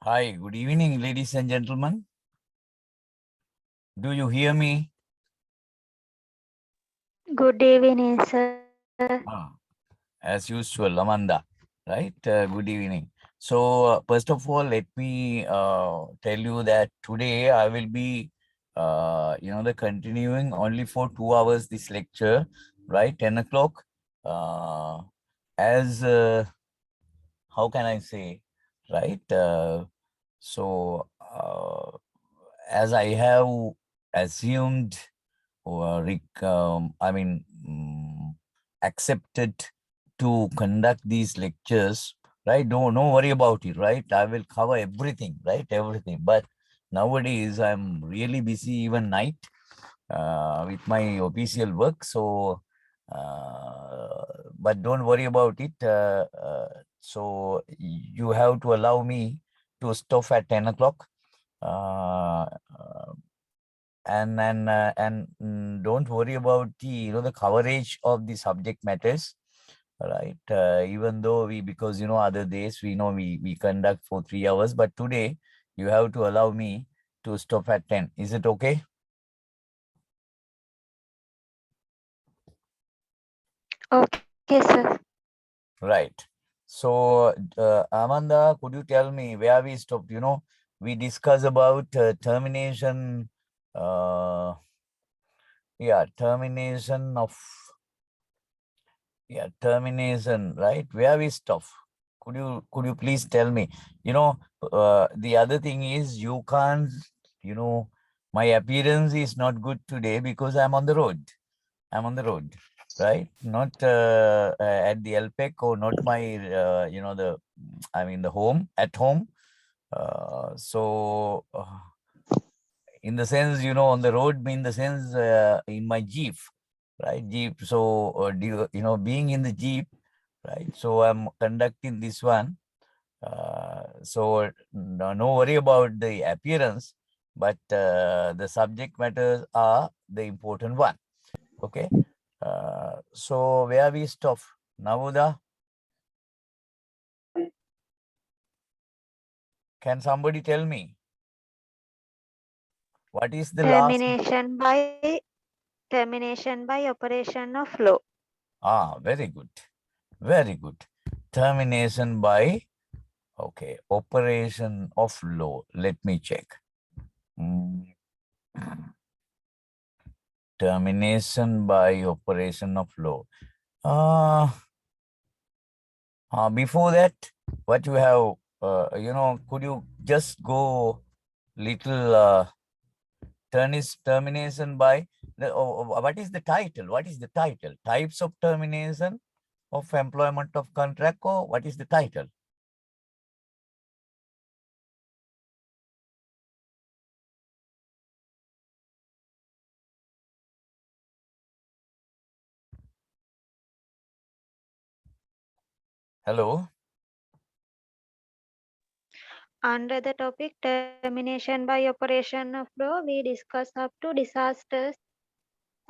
Hi, good evening, ladies and gentlemen. Do you hear me? Good evening, sir. Ah, as usual, Amanda, right? Good evening. So, first of all, let me tell you that today I will be, the continuing only for 2 hours this lecture, right? 10 o'clock. Uh, as, how can I say, right? So, as I have assumed or accepted to conduct these lectures, right? No worry about it, right? I will cover everything, right? Everything. But nowadays I'm really busy even night with my official work. So, but don't worry about it. So you have to allow me to stop at 10 o'clock. Uh, and don't worry about the coverage of the subject matters, right? Even though because other days we conduct for 3 hours, but today you have to allow me to stop at 10. Is it okay? Okay, sir. Right. So, Amanda, could you tell me where we stopped? We discussed about termination. Uh, yeah, termination of termination. Right? Where we stop? Could you please tell me? The other thing is you can't. You know, my appearance is not good today because I'm on the road. I'm on the road, right? Not at the LPEC or not my, the home, at home. In the sense, on the road, in the sense, in my Jeep, right? Jeep. So, being in the Jeep, right? So I'm conducting this one. So no worry about the appearance, but the subject matters are the important one. Okay. So where we stop? Navuda, can somebody tell me what is the last? Termination by operation of law. Very good. Very good. Termination by, okay, operation of law. Let me check. Mm, Termination by operation of law. Uh, Before that, what you have, could you just go little termination by what is the title? What is the title? Types of termination of employment of contract, or what is the title? Hello? Under the topic termination by operation of law, we discuss up to disasters,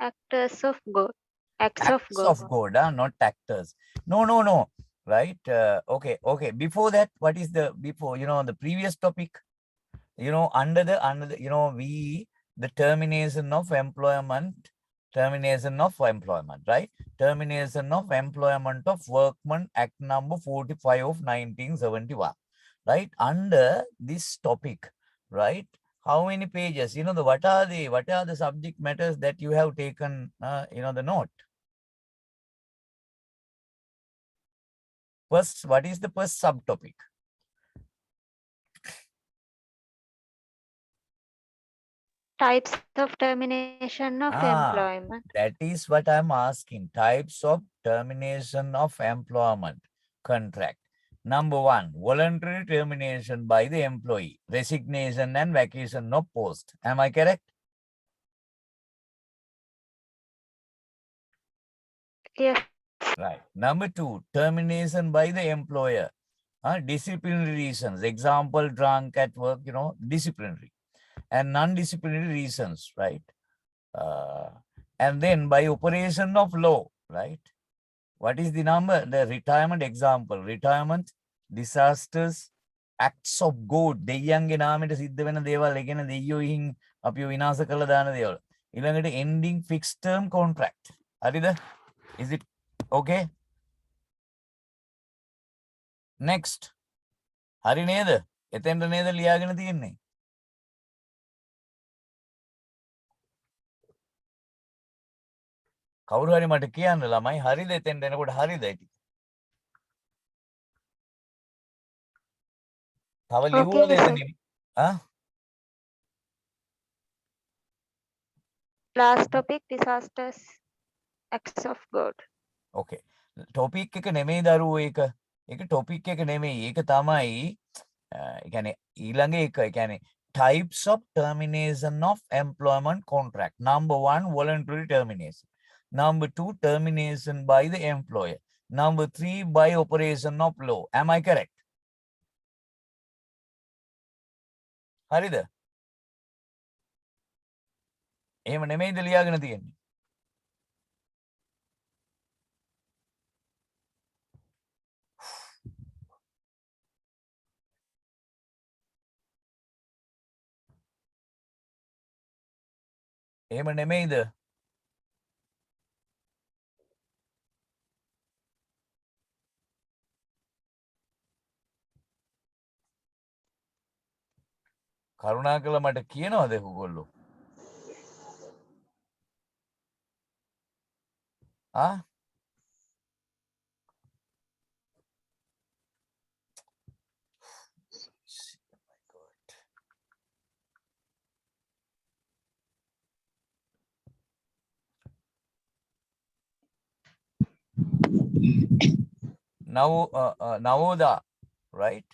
actors of God, acts of Acts God. of God, not actors. No. Right? Okay. Before that, what is the before, the previous topic? Under the the termination of employment, right? Termination of employment of workman, Act number 45 of 1971, right? Under this topic, right? How many pages? What are the subject matters that you have taken? The note. First, what is the first subtopic? Types of termination of Ah, employment. that is what I'm asking. Types of termination of employment contract. Number one, voluntary termination by the employee, resignation and vacation of post. Am I correct? Yes. Right. Number two, termination by the employer. Disciplinary reasons. Example, drunk at work, disciplinary. And non-disciplinary reasons, right? Uh, and then by operation of law, right? What is the number? The retirement example, retirement, disasters, acts of God දෙයියන්ගේ නාමයට සිද්ධ වෙන දේවල් ඒ කියන්නේ දෙයියෝ ඉහින් අපිව විනාශ කරලා දාන දේවල් ඊළඟට ending fixed term contract හරිද is it okay next හරි නේද එතෙන්ට නේද ලියාගෙන තියෙන්නේ කවුරු හරි මට කියන්න ළමයි හරිද එතෙන්ට එනකොට හරිද ඉතින් තව ලිව්වද Okay, sir. එතනින් Last topic, disasters, acts of God. Okay topic එක නෙමෙයි දරුවෝ ඒක ටොපික් එක නෙමෙයි ඒක තමයි ඒ කියන්නේ ඊළඟ එක ඒ කියන්නේ types of termination of employment contract number 1 voluntary termination number 2 termination by the employer number 3 by operation of law am I correct හරිද එහෙම නෙමෙයිද ලියාගෙන තියෙන්නේ එහෙම නෙමෙයිද කරුණාකර මට කියනවද ඔයගොල්ලෝ now Navoda, right?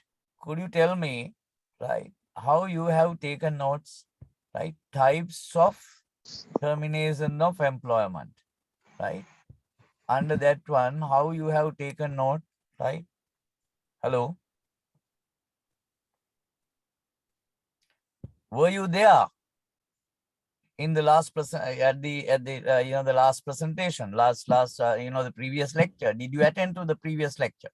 Could you tell me, right, how you have taken notes, right? Types of termination of employment, right? Under that one, how you have taken note, right? Hello? Were you there in the last the last presentation, the previous lecture? Did you attend to the previous lecture?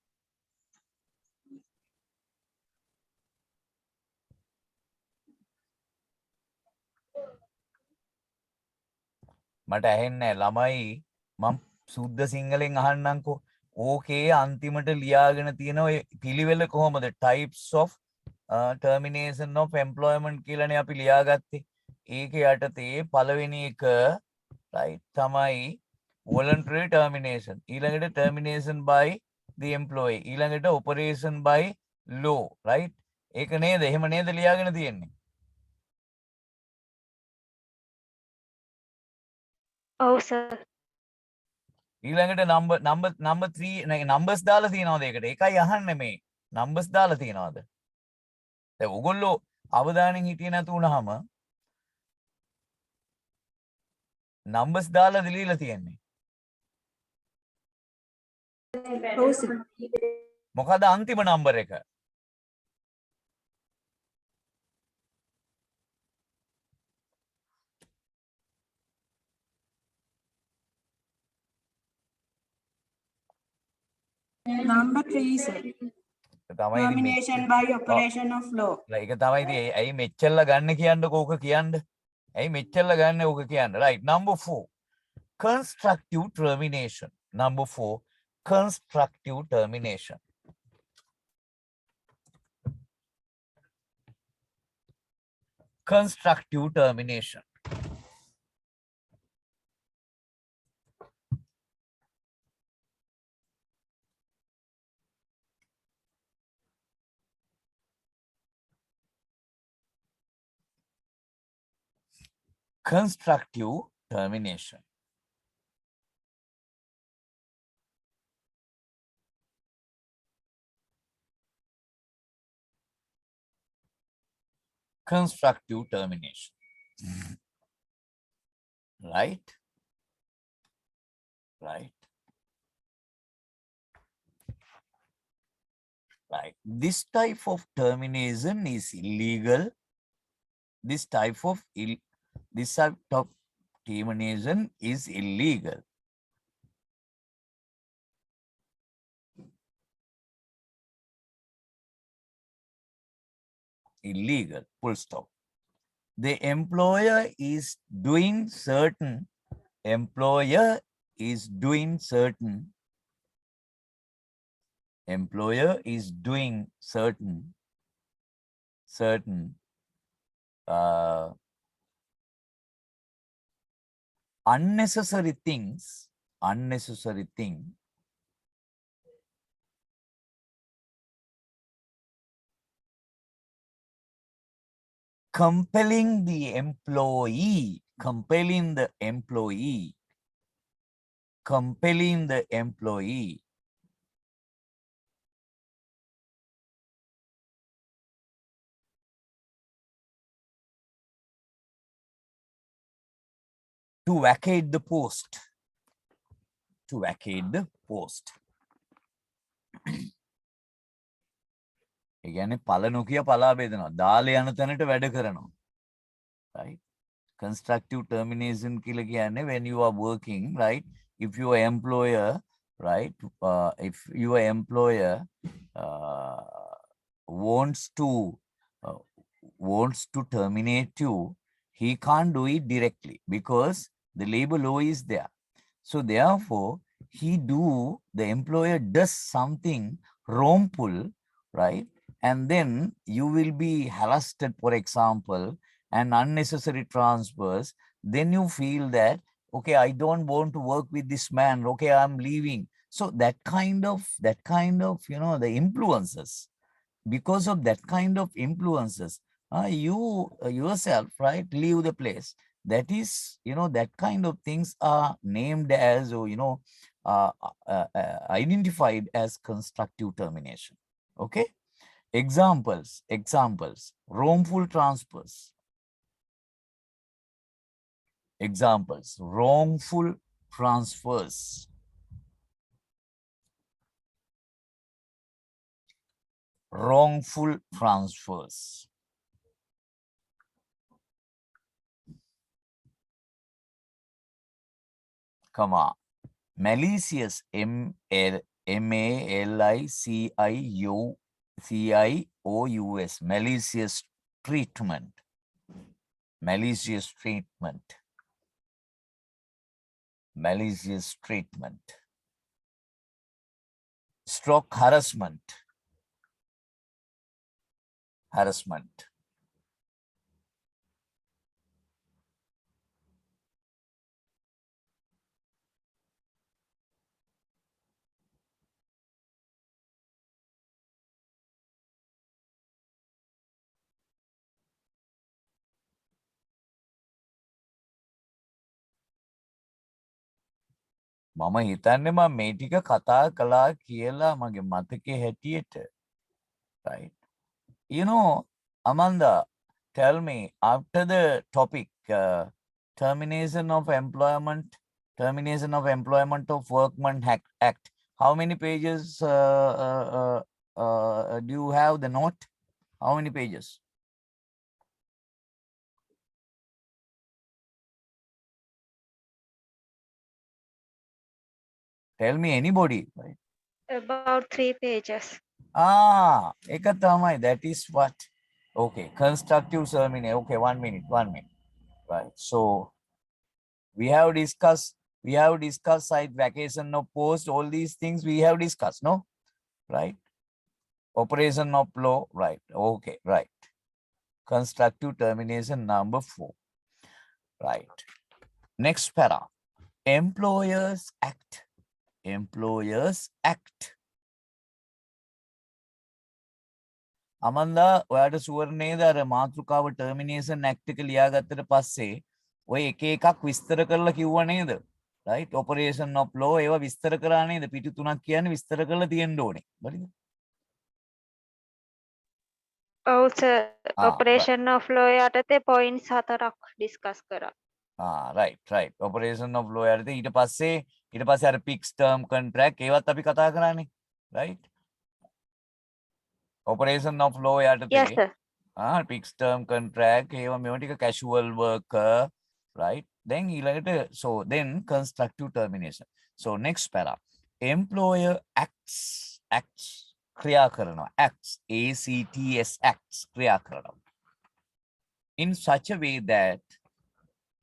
මට ඇහෙන්නේ ළමයි මම සුද්ධ සිංහලෙන් අහන්නම්කෝ ඕකේ අන්තිමට ලියාගෙන තියෙන ඔය පිළිවෙල කොහොමද types of termination of employment කියලානේ අපි ලියාගත්තේ ඒක යටතේ පළවෙනි එක right තමයි voluntary termination ඊළඟට termination by the employee ඊළඟට operation by law right ඒක නේද එහෙම නේද ලියාගෙන තියෙන්නේ Oh, sir. ඊළඟට number 3 numbers දාලා තියනවාද ඒකට ඒකයි අහන්නේ මේ numbers දාලා තියනවාද දැන් ඔයගොල්ලෝ අවධානයෙන් හිටියේ නැතු වුනහම numbers දාලා දීලා තියෙන්නේ මොකද අන්තිම number එක Number 3, sir. Termination by operation of law. ඒක තමයි ඉතින් ඇයි මෙච්චරලා ගන්න කියන්නකෝ ඕක කියන්න ඇයි මෙච්චරලා ගන්න ඕක කියන්න right number 4 constructive termination number 4 constructive termination constructive termination constructive termination constructive termination right this type of termination is illegal this type of termination is illegal illegal, full stop. The employer is doing certain, employer is doing certain uh, unnecessary thing, compelling the employee to vacate the post. ඒ කියන්නේ පළ නොකිය පලා බෙදනවා. දාලේ යන තැනට වැඩ කරනවා. Right? Constructive termination කියලා කියන්නේ when you are working, right? If your employer, right? If your employer wants to terminate you, he can't do it directly because the labor law is there. So therefore, the employer does something wrongful, right? And then you will be harassed, for example, and unnecessary transfers. Then you feel that, okay, I don't want to work with this man. Okay, I'm leaving. So that kind of, the influences, because of that kind of influences, you yourself, right, leave the place. That is, that kind of things are named as, identified as constructive termination. Okay. Examples, wrongful transfers. Examples, wrongful transfers. Wrongful transfers. Come on. Malicious, M-A-L-I-C-I-O-U-S, malicious treatment. Malicious treatment. Malicious treatment. Stroke harassment. Harassment. මම හිතන්නේ මම මේ ටික කතා කළා කියලා මගේ මතකයේ හැටියට. Right? Amanda, tell me, after the topic, termination of employment of workman act, how many pages do you have the note? How many pages? Tell me, anybody, right? About 3 pages. Eka tamai, that is what? Okay, constructive termination. Okay, 1 minute. Right. So we have discussed site vacation of post, all these things we have discussed, no? Right? Operation of law, right? Okay, right. Constructive termination number 4. Right. Next para. Employers Act. Amanda ඔයාට sure නේද අර මාතෘකාව termination act එක ලියාගත්තට පස්සේ ඔය එක එකක් විස්තර කරලා කිව්වා නේද? right? Operation of law ඒවා විස්තර කරා නේද? පිටු 3ක් කියන්නේ විස්තර කරලා තියෙන්න ඕනේ. හරිද? ඔව් සර්. ඔපරේෂන් ඔෆ් ලෝ යටතේ පොයින්ට්ස් 4ක් ඩිස්කස් කරා. right. Operation of law යටතේ ඊට පස්සේ අර fixed term contract ඒවත් අපි කතා කරානේ. right? Operation of law yata Yes, sir. Fixed term contract, casual worker, right? Then then constructive termination. So next para, employer acts ක්‍රියා කරනවා. acts, acts, acts, ක්‍රියා කරනවා. In such a way that,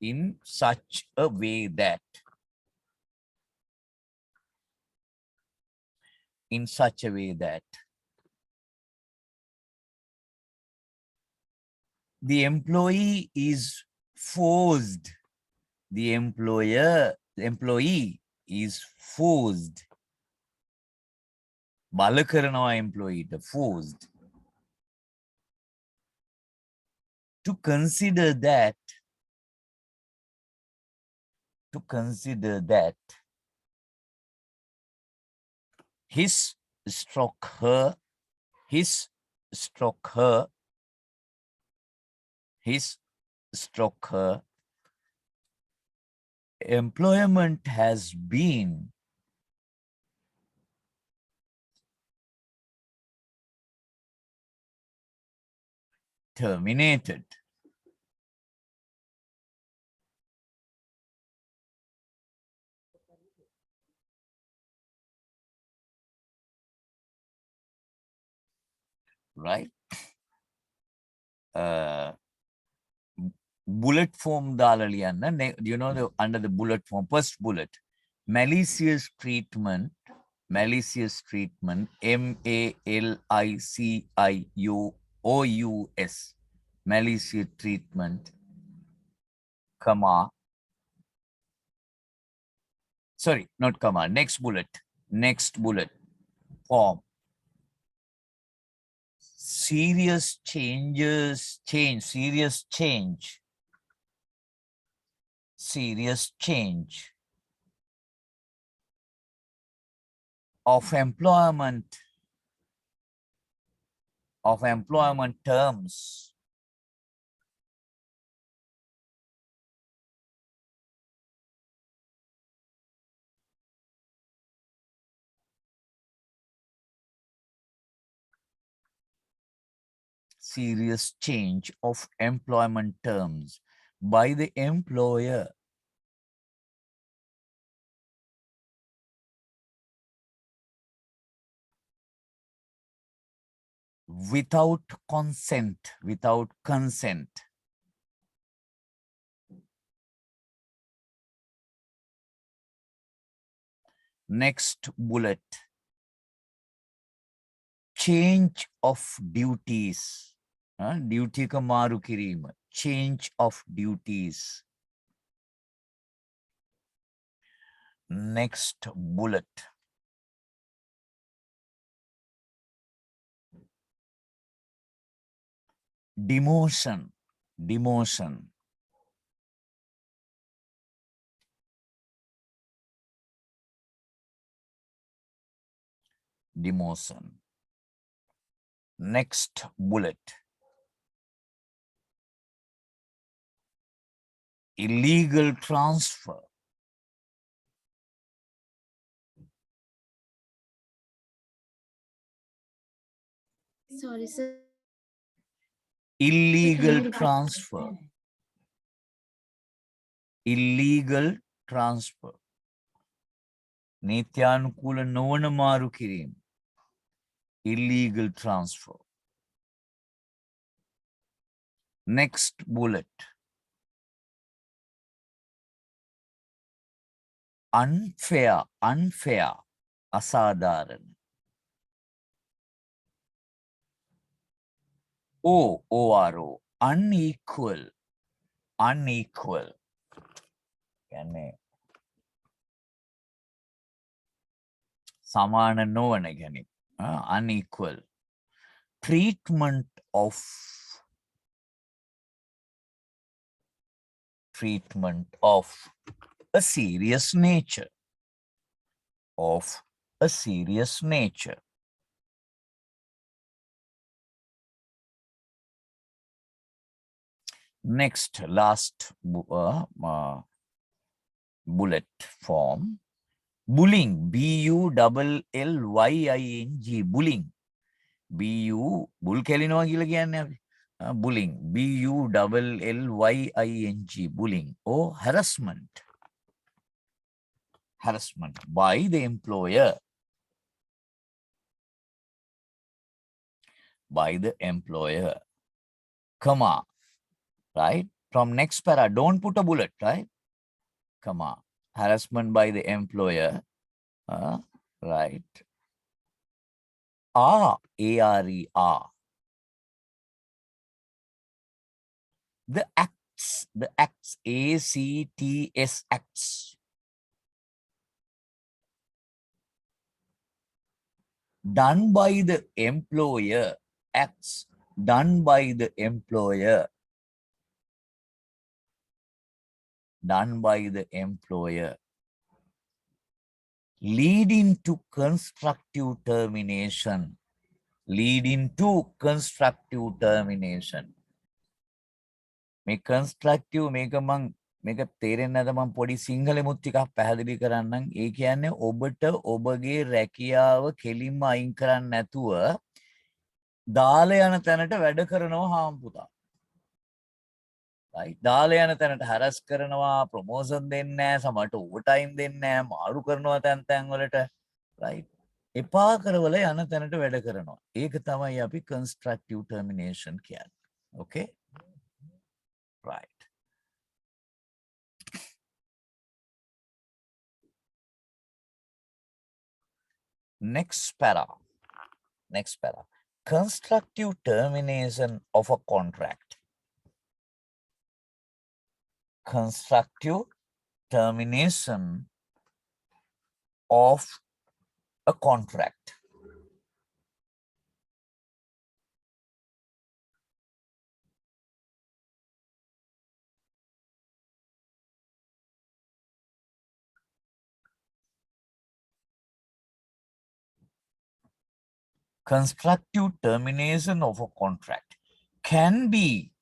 in such a way that, in such a way that the employee is forced, the employee is forced, බල කරනවා employee forced to consider that his stroke her employment has been terminated. Right? Bullet form දාලා ලියන්න. You know, under the bullet form, first bullet, malicious treatment, malicious, malicious treatment, comma, sorry, not comma, next bullet, form, serious change of employment terms serious change of employment terms by the employer without consent. Next bullet, change of duties. Duty ka maru kirima. Change of duties. Next bullet, demotion. Next bullet, illegal transfer. Sorry, sir. Illegal transfer. Nityanukula නොවන මාරු කිරීම. Illegal transfer. Next bullet, unfair, අසාධාරණ. ORO, unequal. කියන්නේ සමාන නොවන ගැන. Unequal. Treatment of a serious nature. Next, last bullet form, bullying, BULLYING, bullying. බුල් කෙලිනවා කියලා කියන්නේ අපි. Bullying, BULLYING, bullying, or harassment by the employer by the employer, comma, right? From next para, don't put a bullet, right? Comma, harassment by the employer, right? A-R-E-R. The acts, A-C-T-S, acts, done by the employer, acts done by the employer, done by the employer, leading to constructive termination, leading to constructive termination. මේ constructive මේක තේරෙන්නේ නැද මම පොඩි සිංහලෙමුත් ටිකක් පැහැදිලි කරන්නම්. ඒ කියන්නේ ඔබට ඔබගේ රැකියාව කෙලින්ම අයින් කරන්න නැතුව දාලා යන තැනට වැඩ කරනවා හාම්පුතා. right? දාලා යන තැනට හරස් කරනවා, ප්‍රොමෝෂන් දෙන්නේ නැහැ, සමහරට ඕවර් ටයිම් දෙන්නේ නැහැ, මාරු කරනවා තැන් වලට. right? එපා කරවල යන තැනට වැඩ කරනවා. ඒක තමයි අපි constructive termination කියන්නේ. okay? right. Next para. Constructive termination of a contract. Constructive termination of a contract. Constructive termination of a contract can be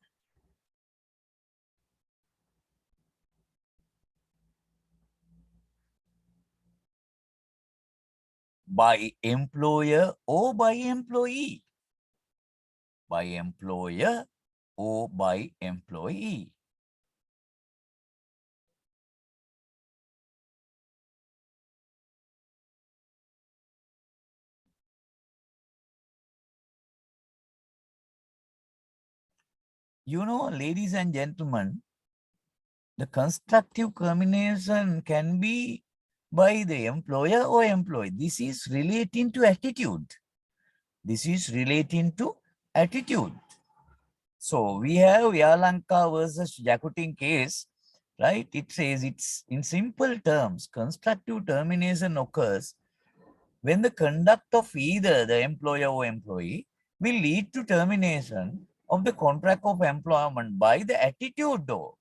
by employer or by employee. By employer or by employee. You know, ladies and gentlemen, the constructive termination can be by the employer or employee. This is relating to attitude. This is relating to attitude. So we have Yalanka versus Jakutin case, right? It says it's in simple terms, constructive termination occurs when the conduct of either the employer or employee will lead to termination of the contract of employment by the attitude or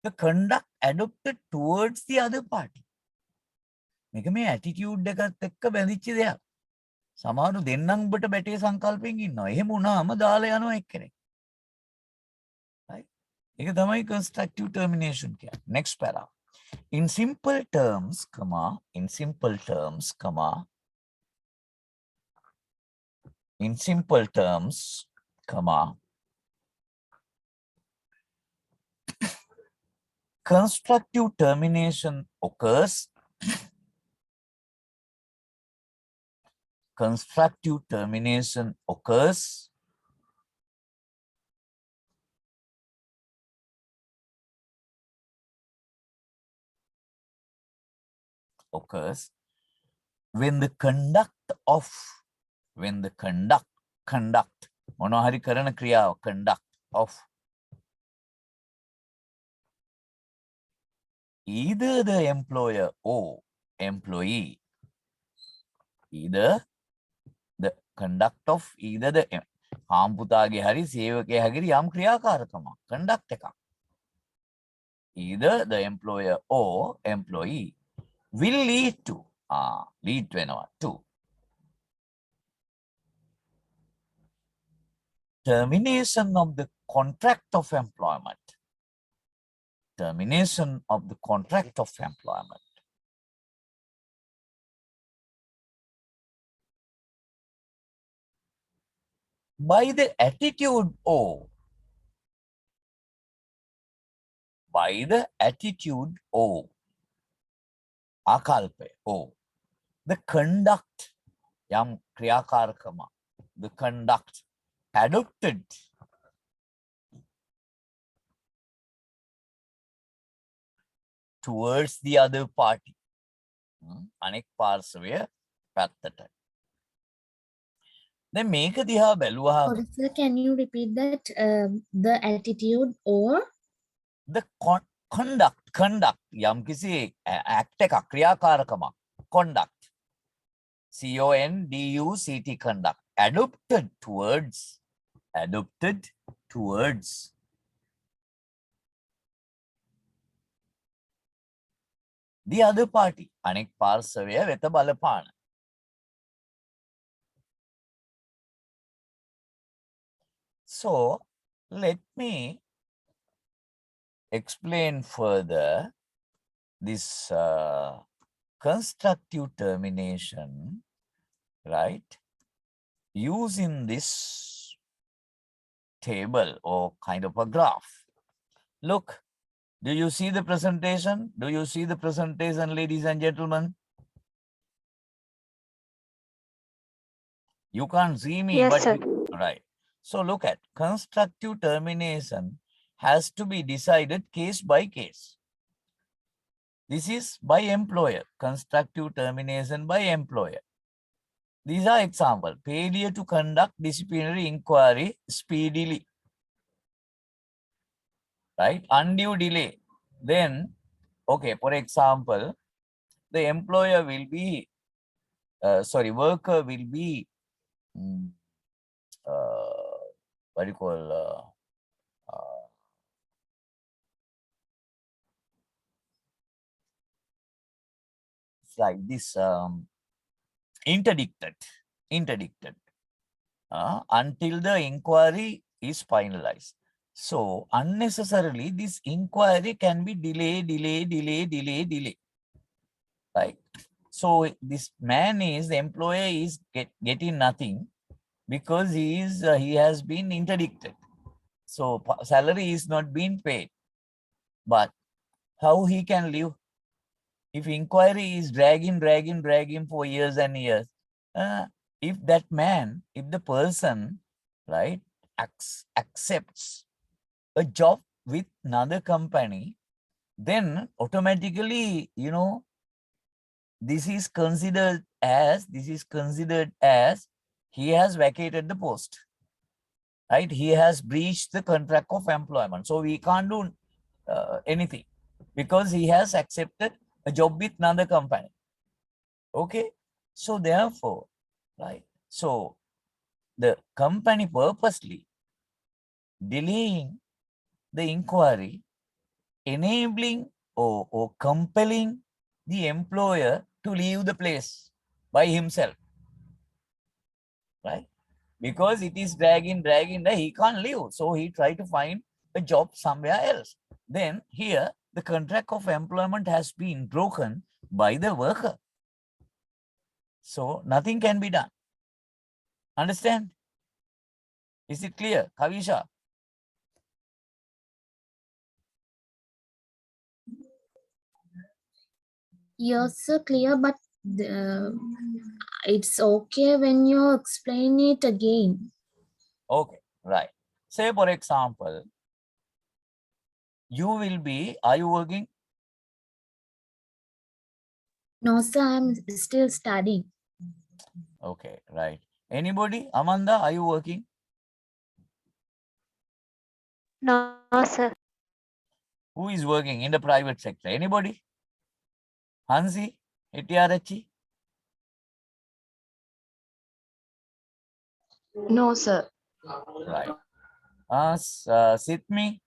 the conduct adopted towards the other party. මේක මේ attitude එකත් එක්ක බැඳිච්ච දෙයක්. සමහරු දෙන්නම් ඔබට බැටේ සංකල්පයෙන් ඉන්නවා. එහෙම වුණාම දාලා යනවා එක්කෙනෙක්. right? ඒක තමයි constructive termination කියන්නේ. Next para. In simple terms, constructive termination occurs when the conduct මොනවා හරි කරන ක්‍රියාව conduct of either the employer or employee, either the conduct of either the හාම්පුතාගේ හරි සේවකයා හරි යම් ක්‍රියාකාරකමක් conduct එකක්, either the employer or employee will lead to lead වෙනවා to termination of the contract of employment. Termination of the contract of employment. By the attitude or ආකල්පය or the conduct යම් ක්‍රියාකාරකම the conduct adopted towards the other party. අනෙක් පාර්ශවය පැත්තට. දැන් මේක දිහා බැලුවා Sorry, sir, can you repeat that? The attitude or the conduct යම්කිසි act එකක් ක්‍රියාකාරකමක් conduct CONDUCT conduct adopted towards the other party අනෙක් පාර්ශවය වෙත බලපාන. So let me explain further this constructive termination, right, using this table or kind of a graph. Look, do you see the presentation? Do you see the presentation, ladies and gentlemen? You can't see me, Yes, but sir. right. So look at constructive termination has to be decided case by case. This is by employer, constructive termination by employer. These are examples. Failure to conduct disciplinary inquiry speedily. Right? Undue delay. Then, okay, for example, the employer will be, worker will be, what do you call, it's like this, interdicted until the inquiry is finalized. So unnecessarily this inquiry can be delay. Right? So this man is, the employer is getting nothing because he has been interdicted. So salary is not being paid. But how he can live? If inquiry is dragging for years and years, if that man, if the person, right, accepts a job with another company, then automatically, this is considered as he has vacated the post, right? He has breached the contract of employment. So we can't do anything because he has accepted a job with another company. Okay, so therefore, right, so the company purposely delaying the inquiry, enabling or compelling the employer to leave the place by himself, right? Because it is dragging, he can't leave. So he tried to find a job somewhere else. Then here, the contract of employment has been broken by the worker. So nothing can be done. Understand? Is it clear, Kavisha? yes, sir, clear, but it's okay when you explain it again. Okay, right. Say for example, you will be, are you working? No, sir, I'm still studying. Okay, right. Anybody? Amanda, are you working? No, sir. Who is working in the private sector? Anybody? Hansi? Etiarachi? No, sir. Right. Sitmi?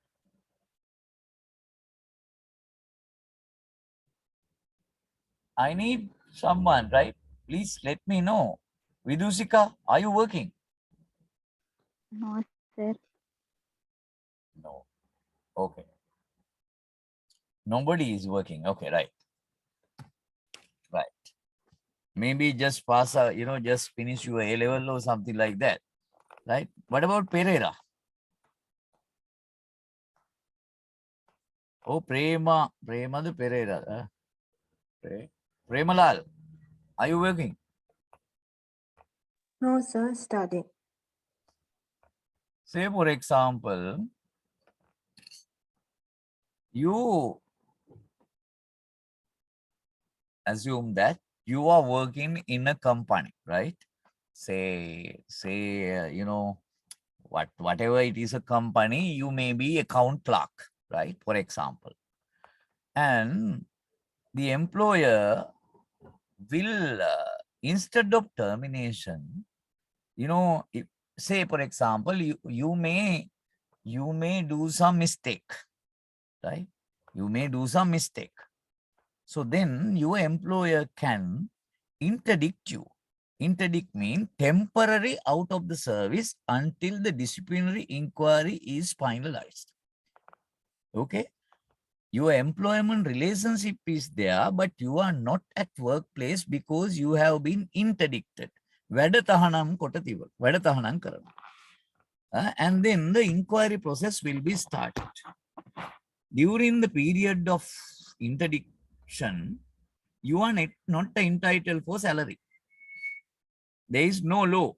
I need someone, right? Please let me know. Vidusika, are you working? No, sir. No. Okay. Nobody is working. Okay, right. Right. Maybe just pass a, just finish your A level or something like that. Right? What about Pereira? Oh, Prema the Pereira. Premalal, are you working? No, sir, studying. Say, for example, you assume that you are working in a company, right? Say, whatever it is a company, you may be account clerk, right? For example, and the employer will, instead of termination, if, say, for example, you may do some mistake, right? You may do some mistake. So then your employer can interdict you. Interdict means temporary out of the service until the disciplinary inquiry is finalized. Okay. Your employment relationship is there, but you are not at workplace because you have been interdicted. වැඩ තහනම් කොට තිබ. වැඩ තහනම් කරනවා. And then the inquiry process will be started. During the period of interdiction, you are not entitled for salary. There is no law.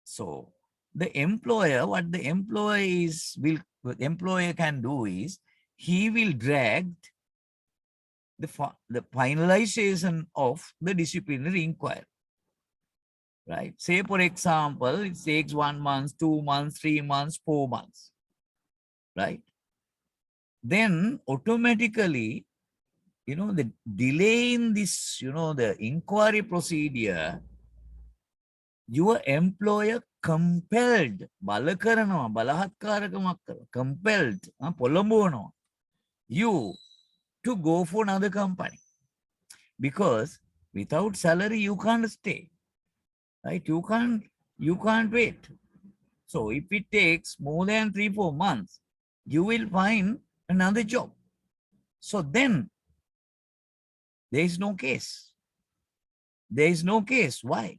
So the employer, what the employer can do is, he will drag the finalization of the disciplinary inquiry. Right? Say, for example, it takes 1 month, 2 months, 3 months, 4 months. Right? Then automatically, the delay in this, the inquiry procedure, your employer compelled, compelled, you to go for another company. Because without salary, you can't stay. Right? You can't wait. So if it takes more than 3-4 months, you will find another job. So then there is no case. There is no case. Why?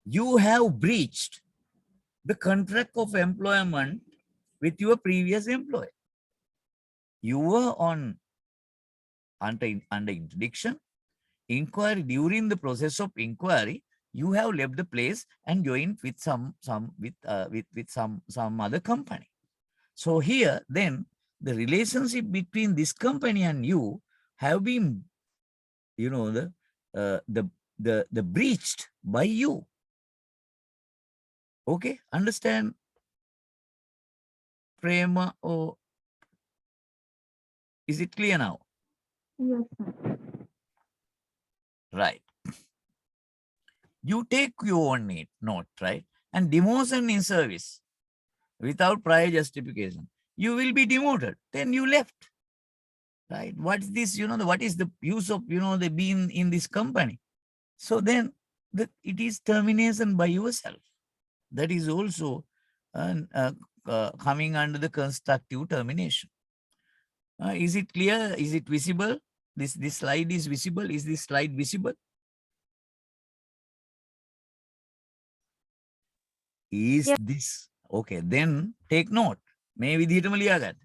You have breached the contract of employment with your previous employer. You were under interdiction, inquiry. During the process of inquiry, you have left the place and joined with some other company. So here, then the relationship between this company and you have been, the breached by you. Okay, understand, Prema? Or is it clear now? Yes, sir. Right. You take your own note, right? And demotion in service without prior justification, you will be demoted. Then you left. Right? What's this? What is the use of the being in this company? So then it is termination by yourself. That is also coming under the constructive termination. Is it clear? Is it visible? This slide is visible. Is this slide visible? Is Yes. this okay? Then take note. මේ විදිහටම ලියාගන්න.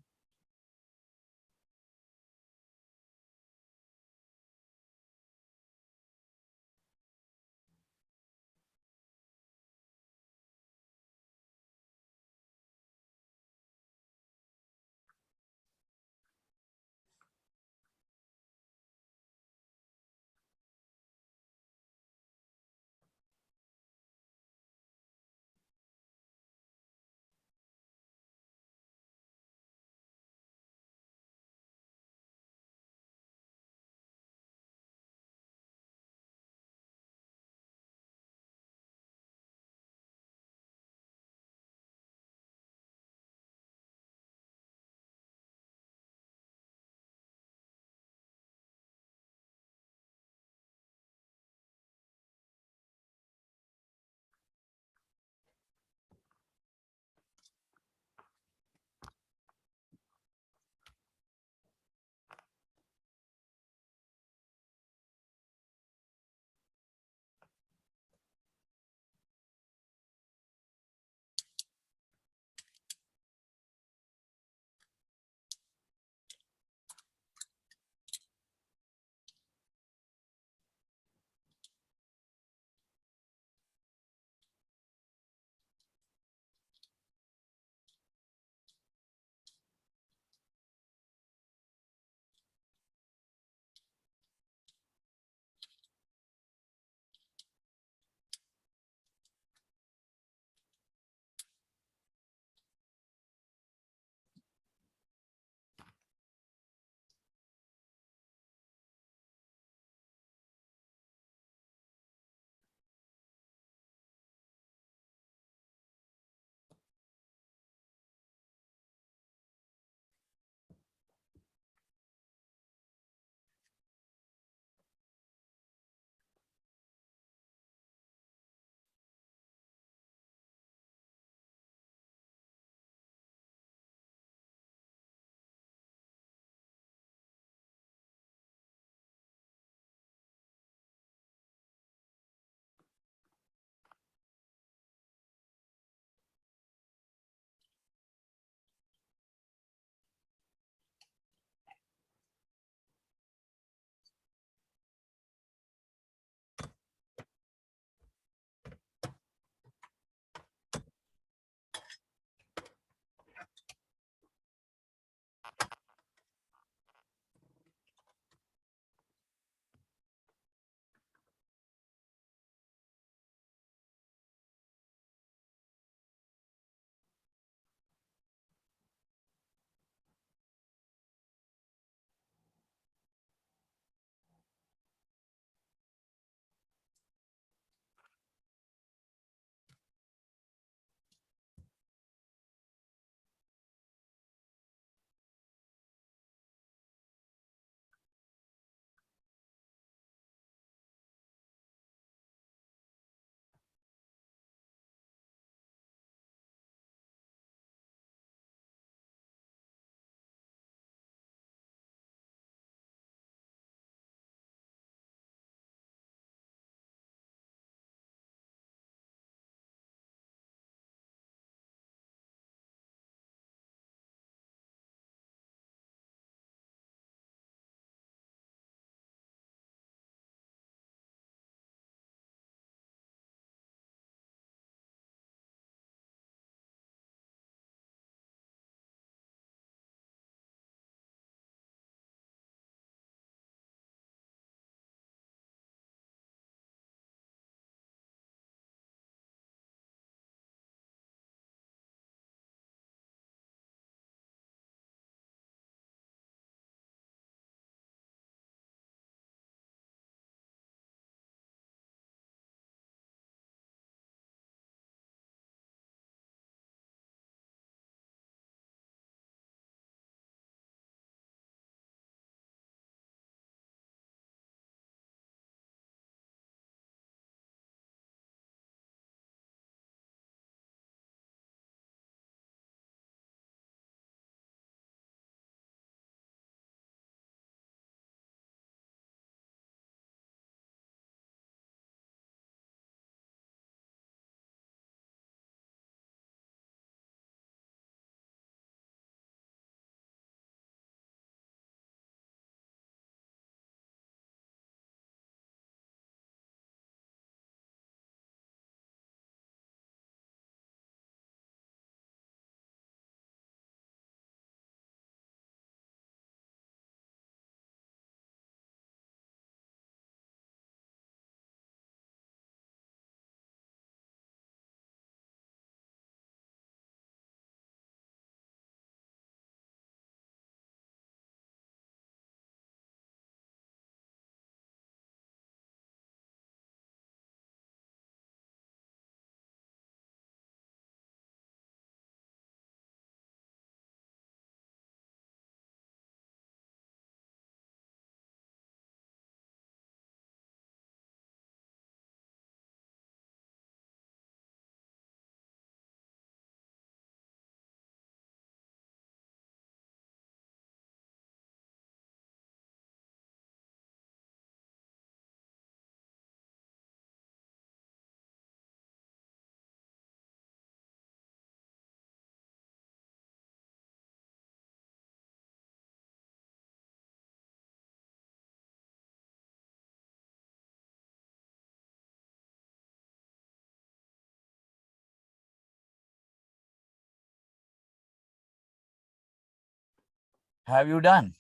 Have you done?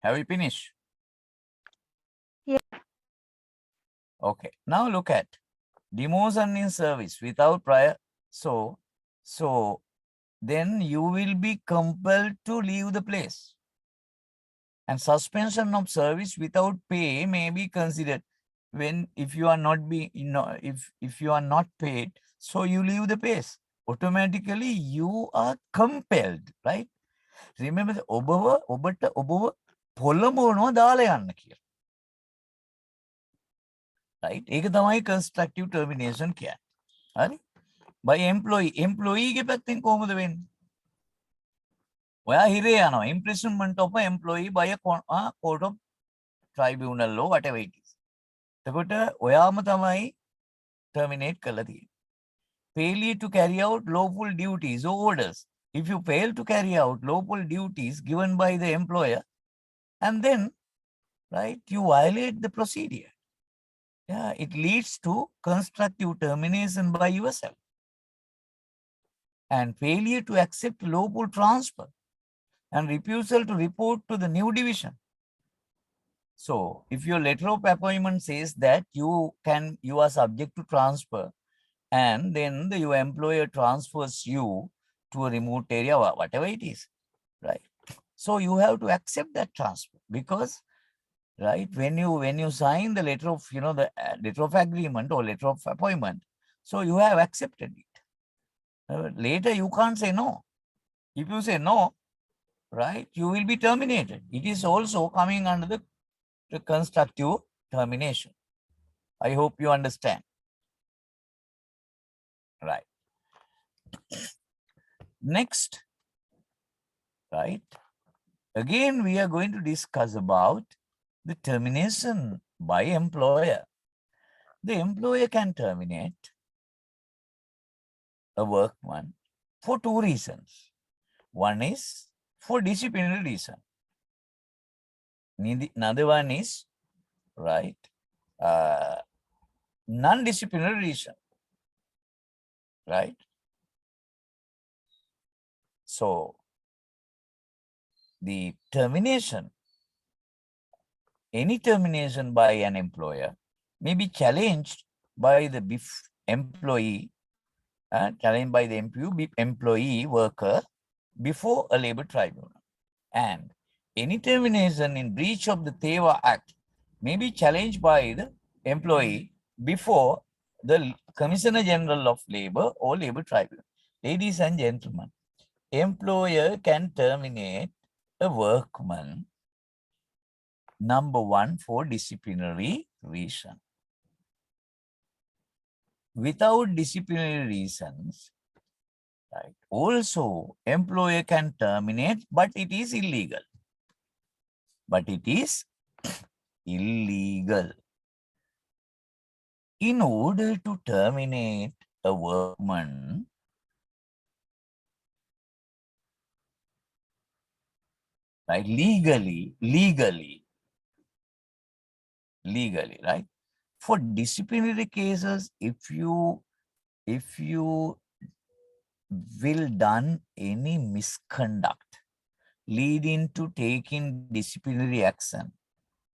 Have you finished? Yeah. Okay. Now look at demotion in service without prior. So then you will be compelled to leave the place. And suspension of service without pay may be considered when if you are not if you are not paid, so you leave the place. Automatically you are compelled, right? Remember the ඔබව පොළඹවනවා දාලා යන්න කියලා. Right? ඒක තමයි constructive termination කියන්නේ. හරි? By employee ගේ පැත්තෙන් කොහොමද වෙන්නේ? ඔයා හිරේ යනවා. Imprisonment of an employee by a court of tribunal or whatever it is. එතකොට ඔයාම තමයි terminate කරලා තියෙන්නේ. Failure to carry out lawful duties or orders. If you fail to carry out lawful duties given by the employer, and then, right, you violate the procedure. Yeah, it leads to constructive termination by yourself. And failure to accept lawful transfer and refusal to report to the new division. So if your letter of appointment says that you are subject to transfer, and then your employer transfers you to a remote area, whatever it is, right? So you have to accept that transfer, because, right, when you sign the letter of, the letter of agreement or letter of appointment, so you have accepted it. Later you can't say no. If you say no, right, you will be terminated. It is also coming under the constructive termination. I hope you understand. Right. Next, right, again we are going to discuss about the termination by employer. The employer can terminate a workman for two reasons. One is for disciplinary reason. Another one is, right, non-disciplinary reason, right? So the termination, any termination by an employer may be challenged by the employee, challenged by the employee worker before a labor tribunal. And any termination in breach of the Teva Act may be challenged by the employee before the Commissioner General of Labor or Labor Tribunal. Ladies and gentlemen, employer can terminate a workman, number one, for disciplinary reason. Without disciplinary reasons, right, also employer can terminate, but it is illegal. But it is illegal. In order to terminate a workman, right, legally, right? For disciplinary cases, if you will done any misconduct leading to taking disciplinary action,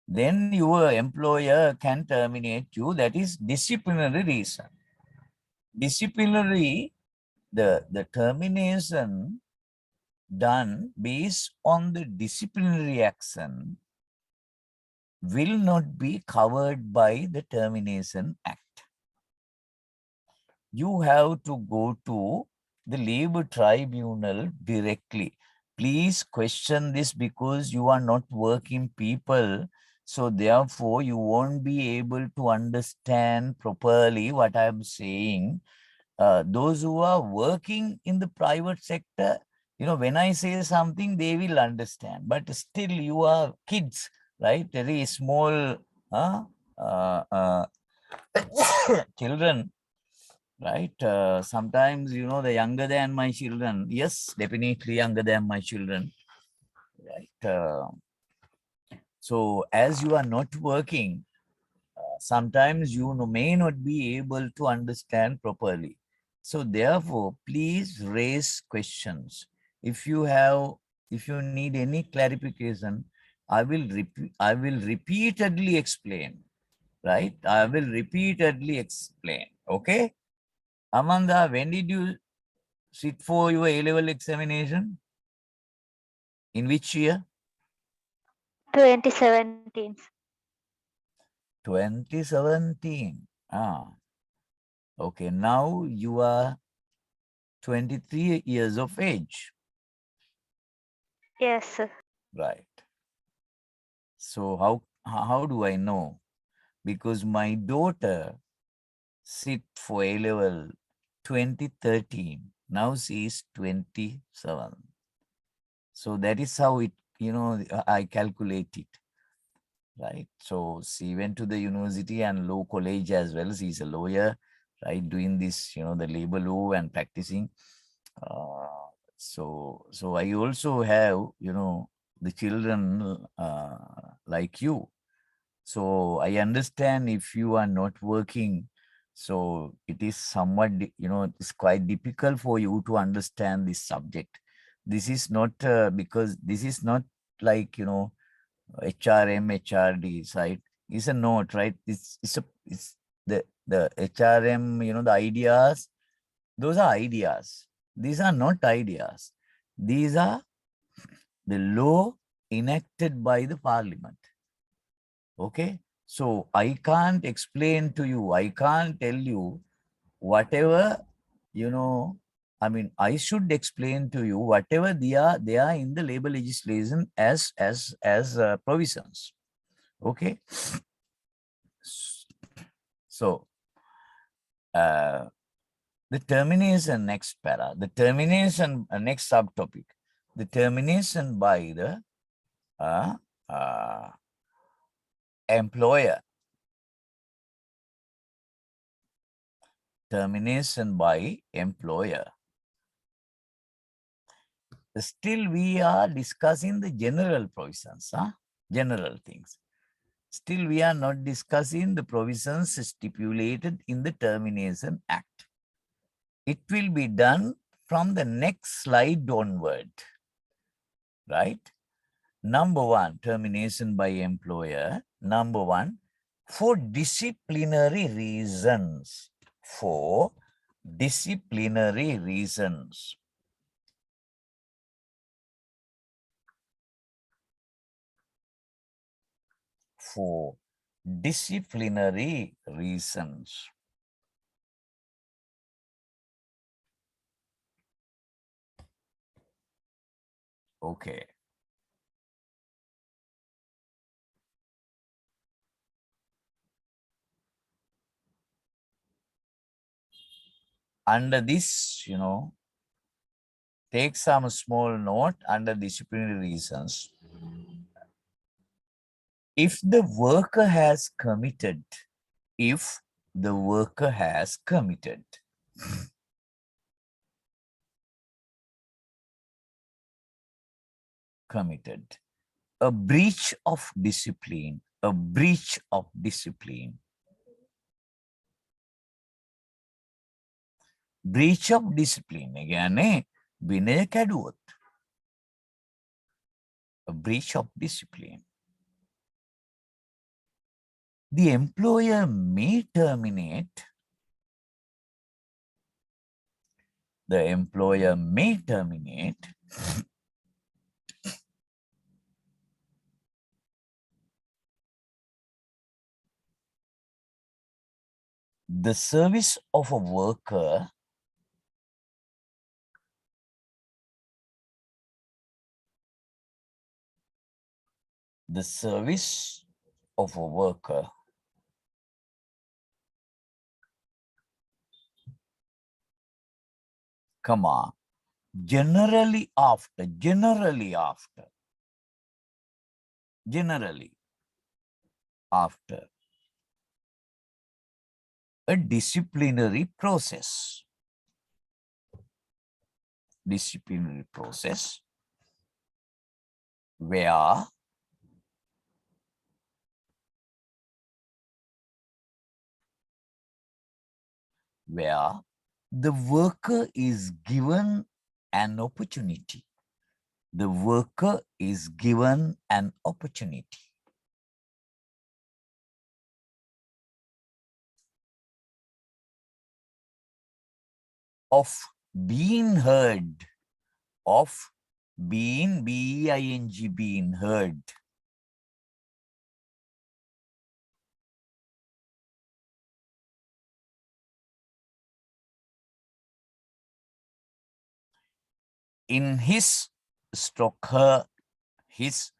then your employer can terminate you. That is disciplinary reason. Disciplinary, the termination done based on the disciplinary action will not be covered by the Termination Act. You have to go to the labor tribunal directly. Please question this, because you are not working people. So therefore, you won't be able to understand properly what I'm saying. Those who are working in the private sector, when I say something, they will understand. But still, you are kids, right? Very small children, right? Sometimes, they're younger than my children. Yes, definitely younger than my children, right? So as you are not working, sometimes you may not be able to understand properly. So therefore, please raise questions. If you have if you need any clarification, I will repeatedly explain, right? I will repeatedly explain. Okay. Amanda, when did you sit for your A-level examination? In which year? 2017. 2017. Ah, okay. Now you are 23 years of age. Yes, sir. Right. So how do I know? Because my daughter sit for A-level 2013. Now she is 27. So that is how it, I calculate it. Right. So she went to the university and law college as well. She's a lawyer, right? Doing this, the labor law and practicing. So I also have, the children like you. So I understand if you are not working, so it is somewhat, it's quite difficult for you to understand this subject. This is not because this is not like, HRM, HRD, right? It's a note, right? It's the HRM, the ideas, those are ideas. These are not ideas. These are the law enacted by the parliament. Okay. So I can't explain to you, I can't tell you whatever, I should explain to you whatever they are in the labor legislation as provisions. Okay. So the termination, next para, the termination, next subtopic, the termination by the employer. Termination by employer. Still we are discussing the general provisions, general things. Still we are not discussing the provisions stipulated in the Termination Act. It will be done from the next slide onward, right? Number one, termination by employer. Number one, for disciplinary reasons. For disciplinary reasons. For disciplinary reasons. Okay. Under this, take some small note under disciplinary reasons. If the worker has committed, if the worker has committed a breach of discipline, a breach of discipline. Breach of discipline, again, vinaya kaduwat. A breach of discipline. The employer may terminate, the employer may terminate the service of a worker comma, generally after a disciplinary process. Disciplinary process where the worker is given an opportunity. the worker is given an opportunity of being heard, of being, B-E-I-N-G, being heard. In his stroke her, his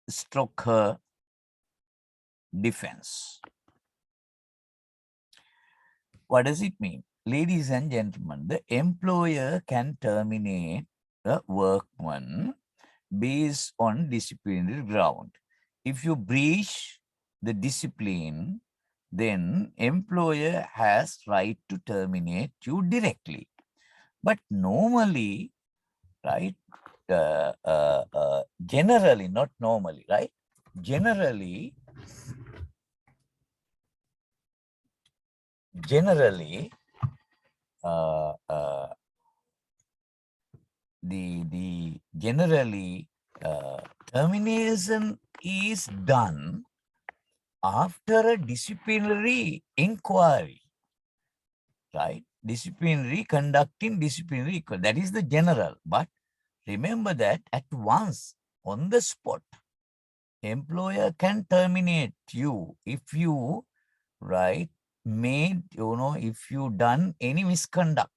stroke her defense. What does it mean? Ladies and gentlemen, the employer can terminate a workman based on disciplinary ground. If you breach the discipline, then employer has right to terminate you directly. But normally, right, generally, not normally, right? Generally, generally termination is done after a disciplinary inquiry, right? Conducting disciplinary inquiry. That is the general. But remember that at once, on the spot, employer can terminate you if you, right, if you done any misconduct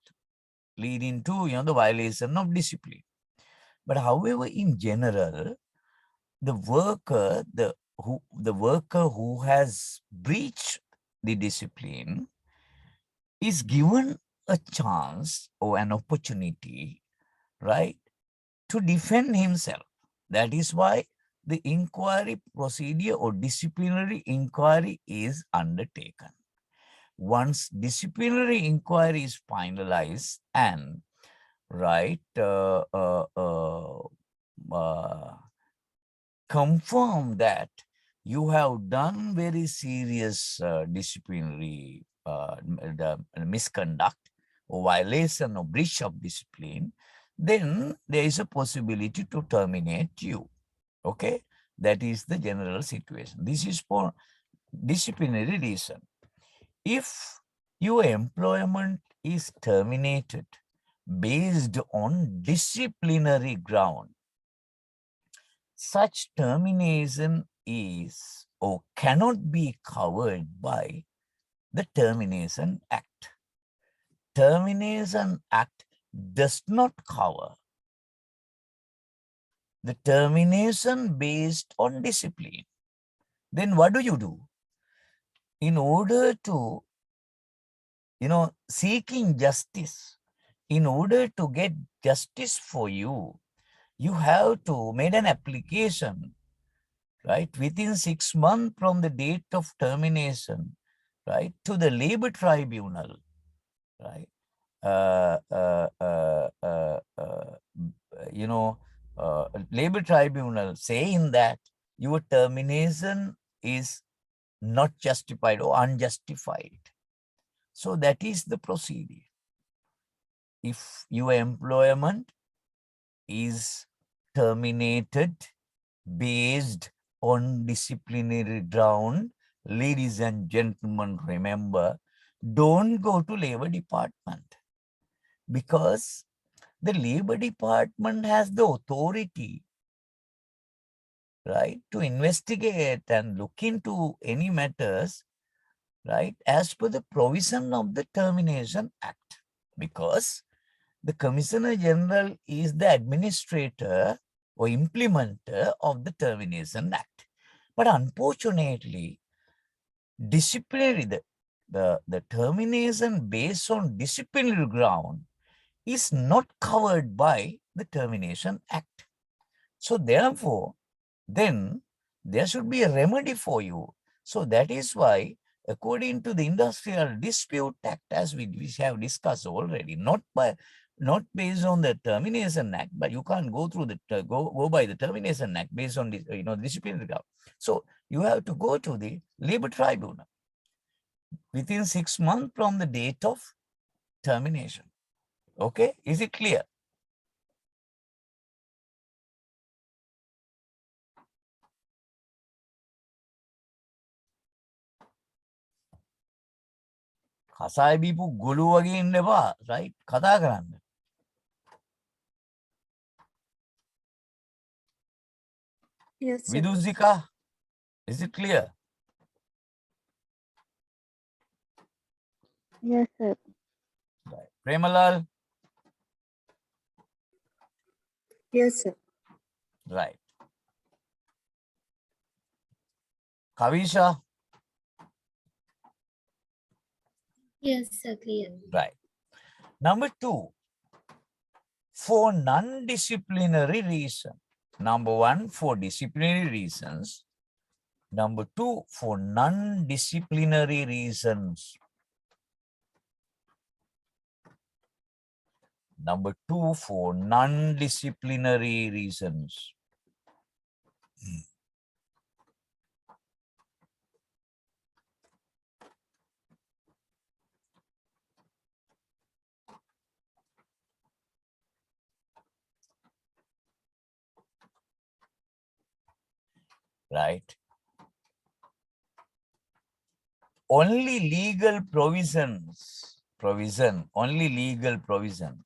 leading to, the violation of discipline. But however, in general, the worker who has breached the discipline is given a chance or an opportunity, right, to defend himself. That is why the inquiry procedure or disciplinary inquiry is undertaken. Once disciplinary inquiry is finalized and, right, confirm that you have done very serious disciplinary misconduct or violation or breach of discipline, then there is a possibility to terminate you. Okay, that is the general situation. This is for disciplinary reason. If your employment is terminated based on disciplinary ground, such termination is or cannot be covered by the Termination Act. Termination Act does not cover the termination based on discipline. Then what do? In order to, seeking justice, in order to get justice for you, you have to make an application, right, within 6 months from the date of termination, right, to the labor tribunal, right, labor tribunal saying that your termination is not justified or unjustified. So that is the procedure. If your employment is terminated based on disciplinary ground, ladies and gentlemen, remember, don't go to labor department, because the labor department has the authority, right, to investigate and look into any matters, right, as per the provision of the Termination Act, because the Commissioner General is the administrator or implementer of the Termination Act. But unfortunately, the termination based on disciplinary ground is not covered by the Termination Act. So therefore, then there should be a remedy for you. So that is why, according to the Industrial Dispute Act, as we have discussed already, not based on the Termination Act, but you can't go through the go by the Termination Act based on the disciplinary ground. So you have to go to the labor tribunal within 6 months from the date of termination. Okay, is it clear? කසාය බීපු ගොළු වගේ ඉන්න එපා, right? කතා කරන්න. Yes, sir. Vidusika, is it clear? Yes, sir. Right. Premalal, Yes, sir. right. Kavisha, Yes, sir, clear. right. Number 2, for non-disciplinary reason. Number 1, for disciplinary reasons. Number 2, for non-disciplinary reasons. Number 2, for non-disciplinary reasons. Right. Only legal only legal provision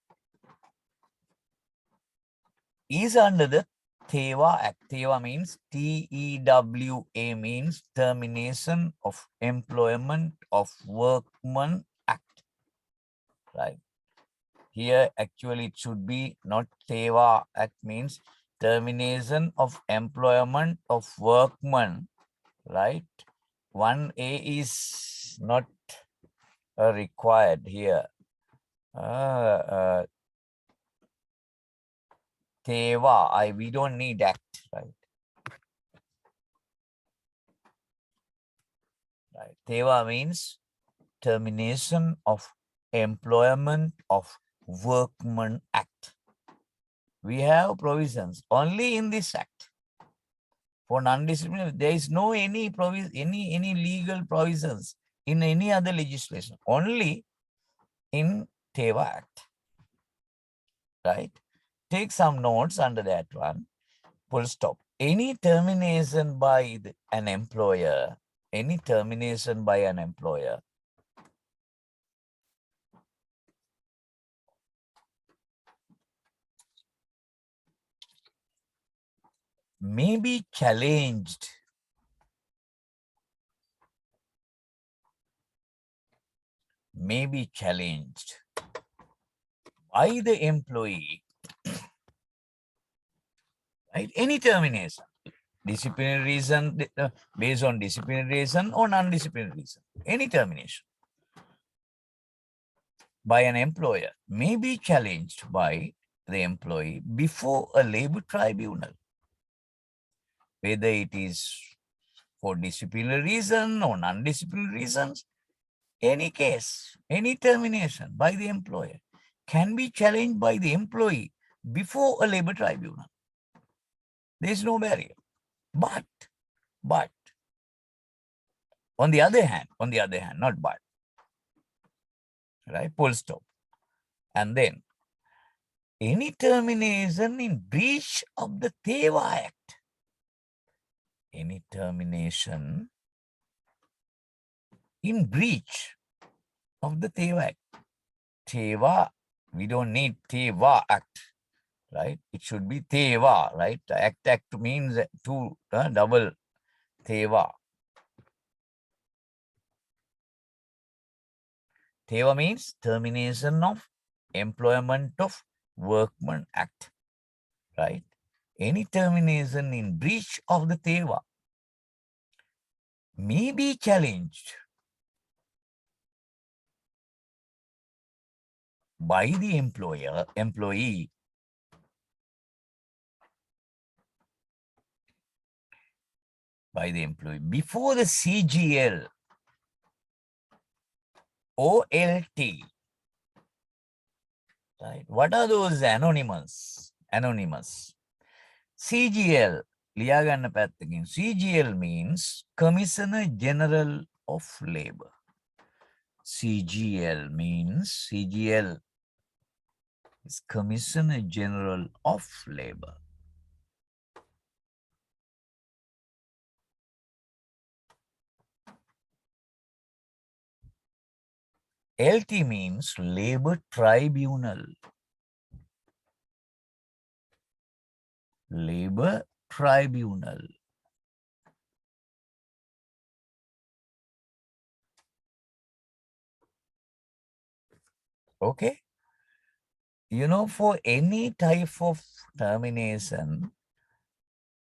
is under the TEWA Act. TEWA means TEWA means Termination of Employment of Workman Act. Right. Here actually it should be not TEWA Act, means Termination of Employment of Workman. Right. 1A is not required here. TEWA, we don't need act, right? Right. TEWA means Termination of Employment of Workman Act. We have provisions only in this act. For non-disciplinary, there is no any provision, any legal provisions in any other legislation, only in TEWA Act. Right? Take some notes under that one. Full stop. Any termination by an employer, any termination by an employer may be challenged by the employee, right? Any termination, disciplinary reason, based on disciplinary reason or non-disciplinary reason, any termination by an employer may be challenged by the employee before a labor tribunal, whether it is for disciplinary reason or non-disciplinary reasons. Any case, any termination by the employer can be challenged by the employee before a labor tribunal. There is no barrier. But, on the other hand, not but, right? Full stop. And then, any termination in breach of the TEWA Act, any termination in breach of the TEWA Act. TEWA, we don't need TEWA Act, right? It should be TEWA, right? Act means two, double TEWA. TEWA means Termination of Employment of Workman Act, right? Any termination in breach of the TEWA may be challenged by the employee before the CGL or LT. Right? What are those anonymous? CGL, CGL means Commissioner General of Labor. CGL is Commissioner General of Labor. LT means labor tribunal. Labor tribunal. Okay. You know, for any type of termination,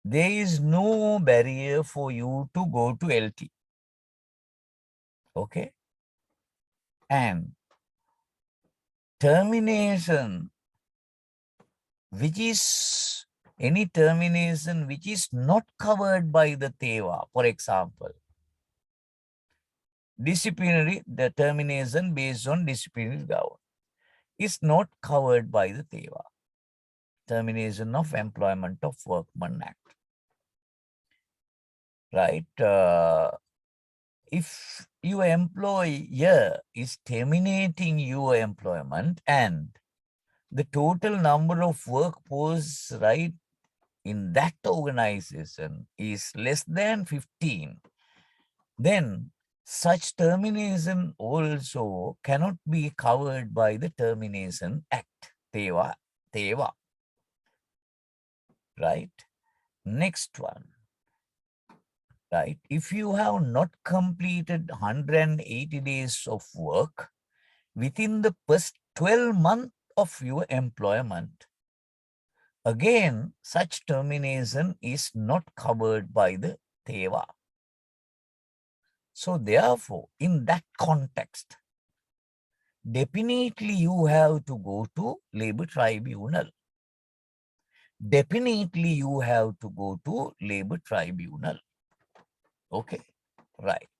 there is no barrier for you to go to LT. Okay. And termination, which is any termination which is not covered by the TEVA, for example, disciplinary, the termination based on disciplinary ground is not covered by the TEVA, Termination of Employment of Workmen Act. Right? If your employer is terminating your employment and the total number of workforce, right, in that organization is less than 15, then such termination also cannot be covered by the Termination Act, TEVA, right? Next one, right? If you have not completed 180 days of work within the first 12 months of your employment, again, such termination is not covered by the TEVA. So therefore, in that context, definitely you have to go to labor tribunal. Definitely you have to go to labor tribunal. Okay, right.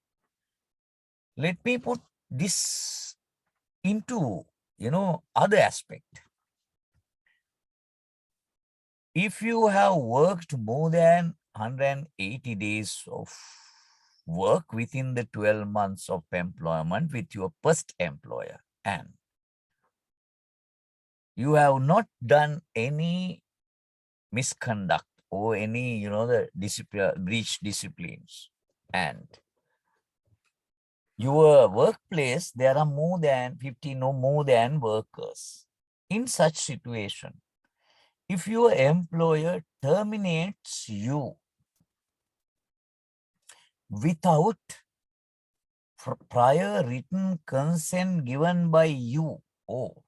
Let me put this into, other aspect. If you have worked more than 180 days of work within the 12 months of employment with your first employer, and you have not done any misconduct or any, the breach disciplines, and your workplace, there are more than 15 or more than workers. In such situation, if your employer terminates you without prior written consent given by you, or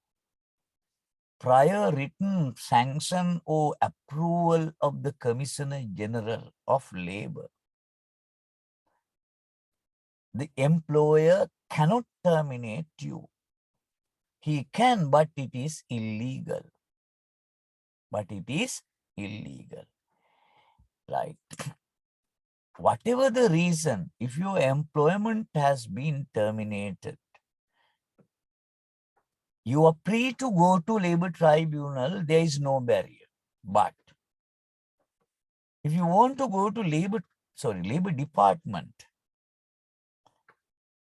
prior written sanction or approval of the Commissioner General of Labor, the employer cannot terminate you. He can, but it is illegal. But it is illegal, right? Whatever the reason, if your employment has been terminated, you are free to go to labor tribunal. There is no barrier. But if you want to go to labor department,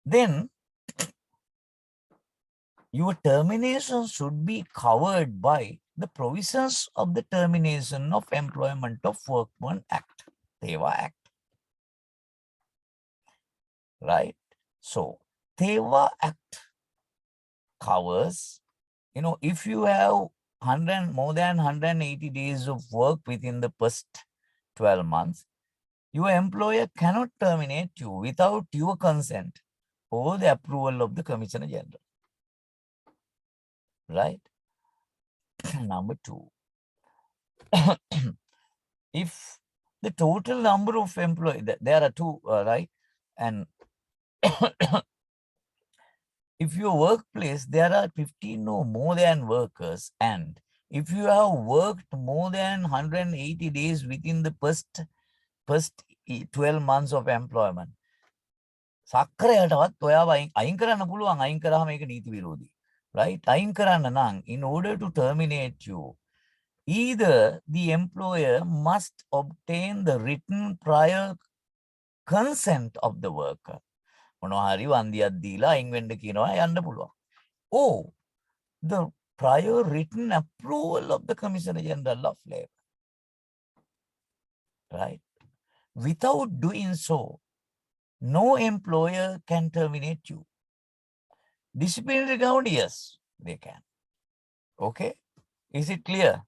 then your termination should be covered by the provisions of the Termination of Employment of Workmen Act, TEVA Act. Right? So, TEVA Act covers, if you have more than 180 days of work within the first 12 months, your employer cannot terminate you without your consent or the approval of the Commissioner General. Right? Number two, if the total number of employees, there are two, right? And if your workplace, there are 15 or more than workers, and if you have worked more than 180 days within the first 12 months of employment, සක්කරයටවත් ඔයාව අයින් කරන්න පුළුවන්. අයින් කරාම ඒක නීති විරෝධී. Right? අයින් කරන්න නම්, in order to terminate you, either the employer must obtain the written prior consent of the worker. මොනවා හරි වන්දියක් දීලා අයින් වෙන්න කියනවා යන්න පුළුවන්. Or the prior written approval of the Commissioner General of Labor. Right? Without doing so, no employer can terminate you. Disciplinary ground, yes, they can. Okay, is it clear?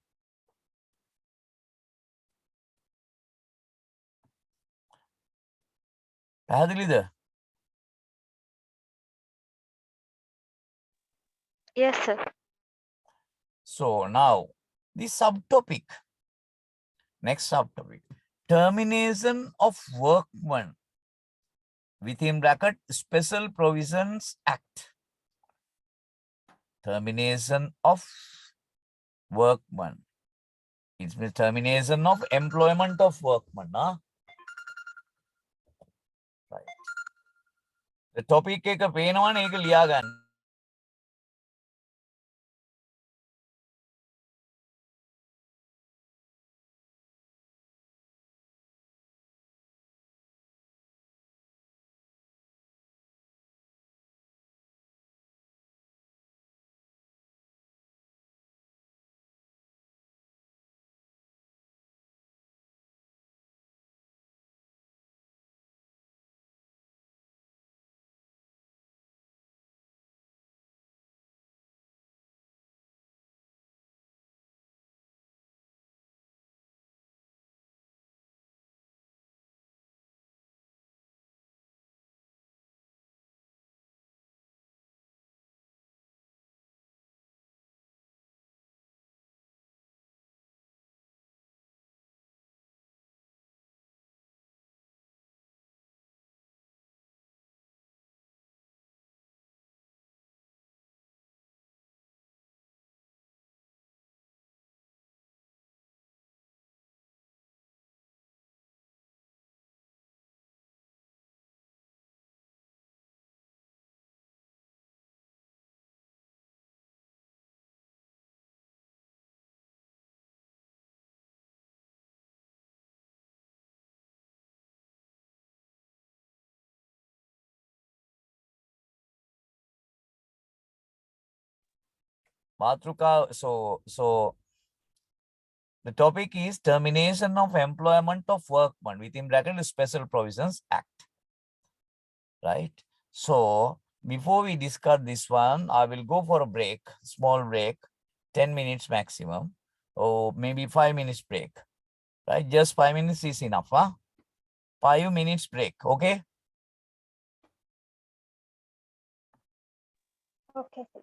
පැහැදිලිද? Yes, sir. So now the subtopic, next subtopic, termination of workman within bracket Special Provisions Act. Termination of workman. It means termination of employment of workman. Huh? Right. The topic එක පේනවනේ ඒක ලියා ගන්න. Matruka, so the topic is termination of employment of workman within bracket Special Provisions Act. Right? So before we discuss this one, I will go for a break, small break, 10 minutes maximum, or maybe 5 minutes break. Right? Just 5 minutes is enough. Huh? 5 minutes break. Okay. Okay, sir.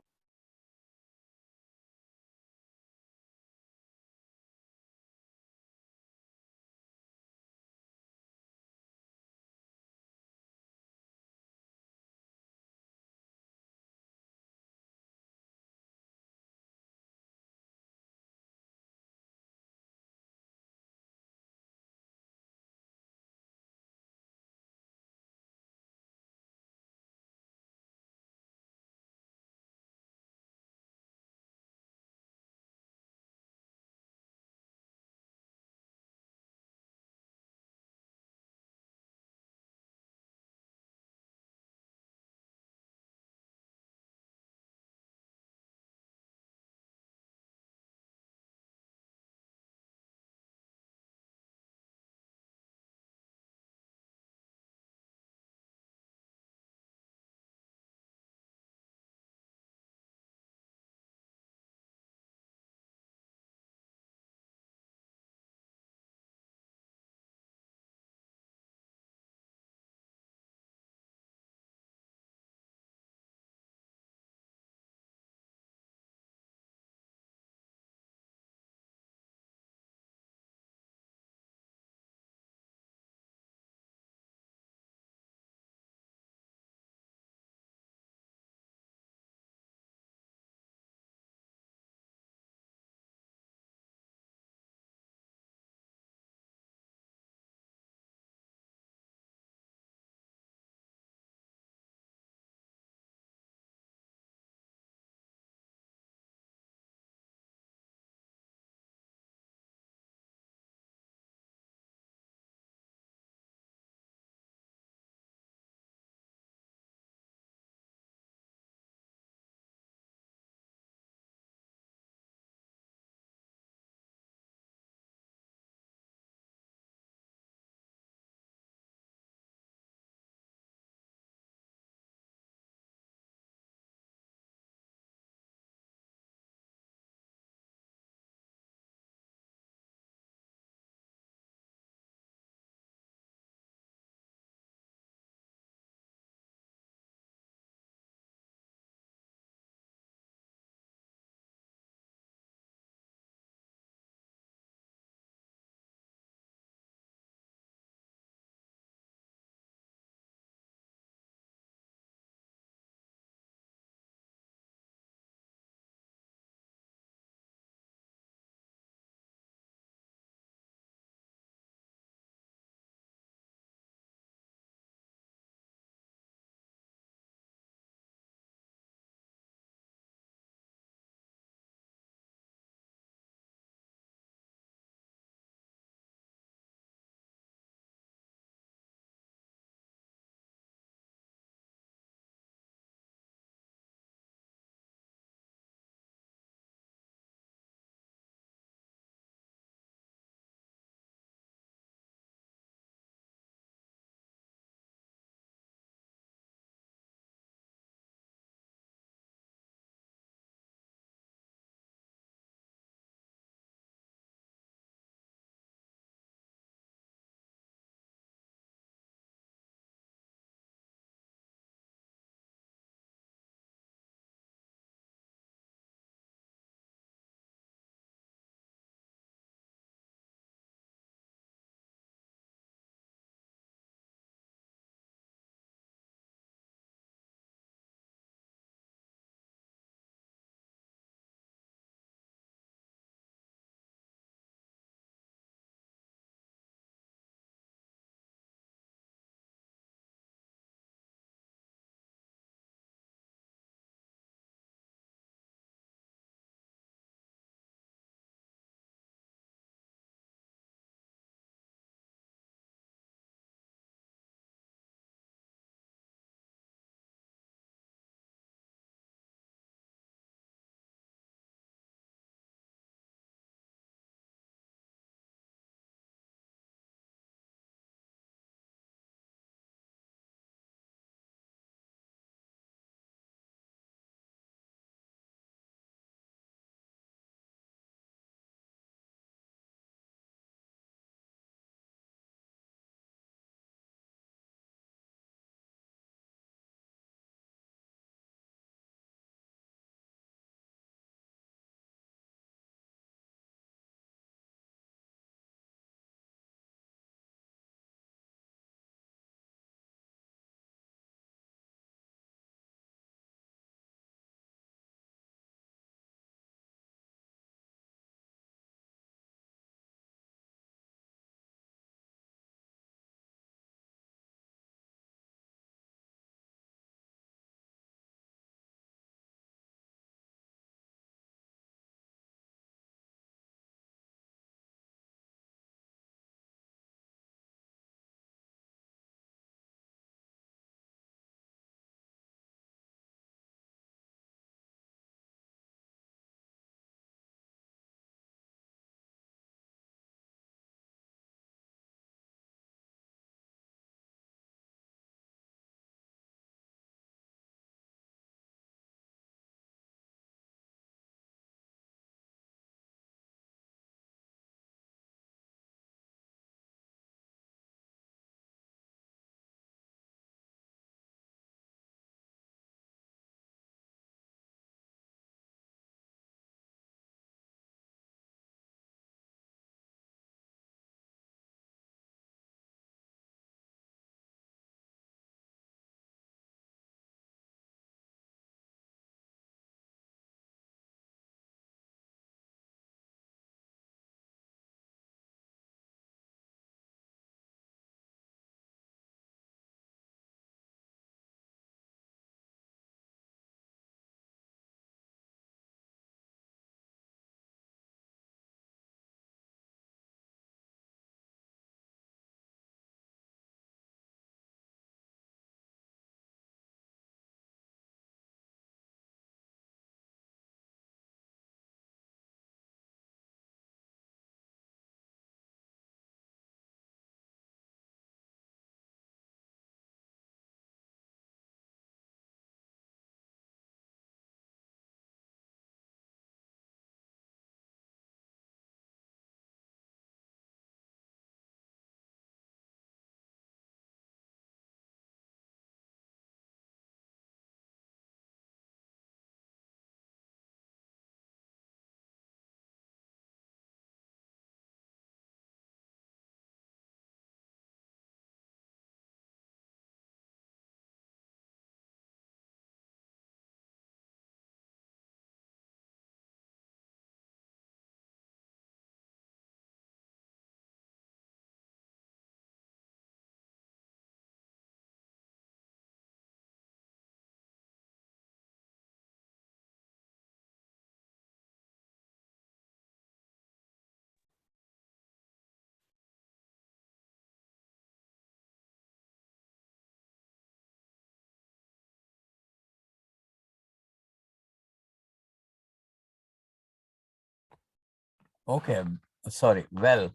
Okay, sorry. Well,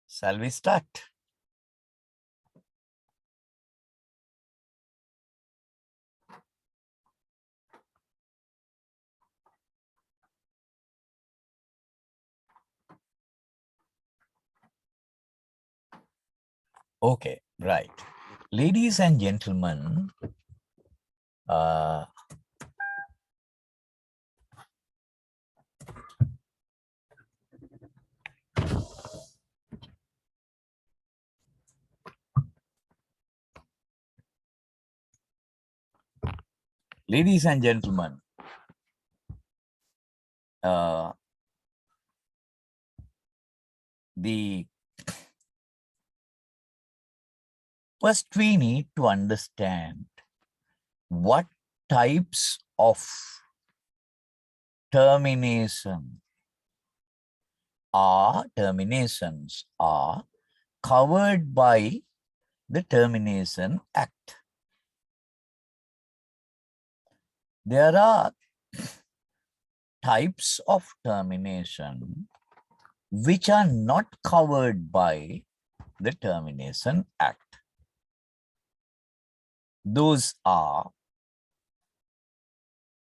shall we start? Okay, right. Ladies and gentlemen, ladies and gentlemen, the first we need to understand what types of terminations are covered by the Termination Act. There are types of termination which are not covered by the Termination Act. Those are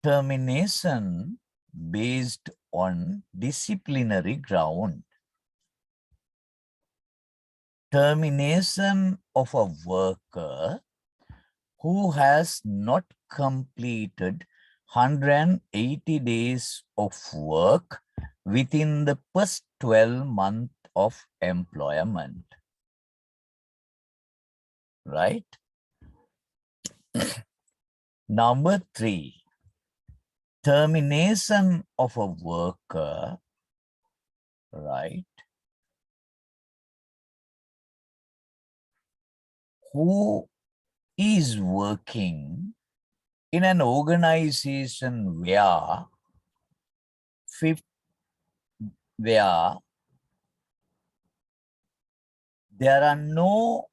termination based on disciplinary ground, termination of a worker who has not completed 180 days of work within the first 12 months of employment, right? Number 3, termination of a worker, right, who is working in an organization where there are no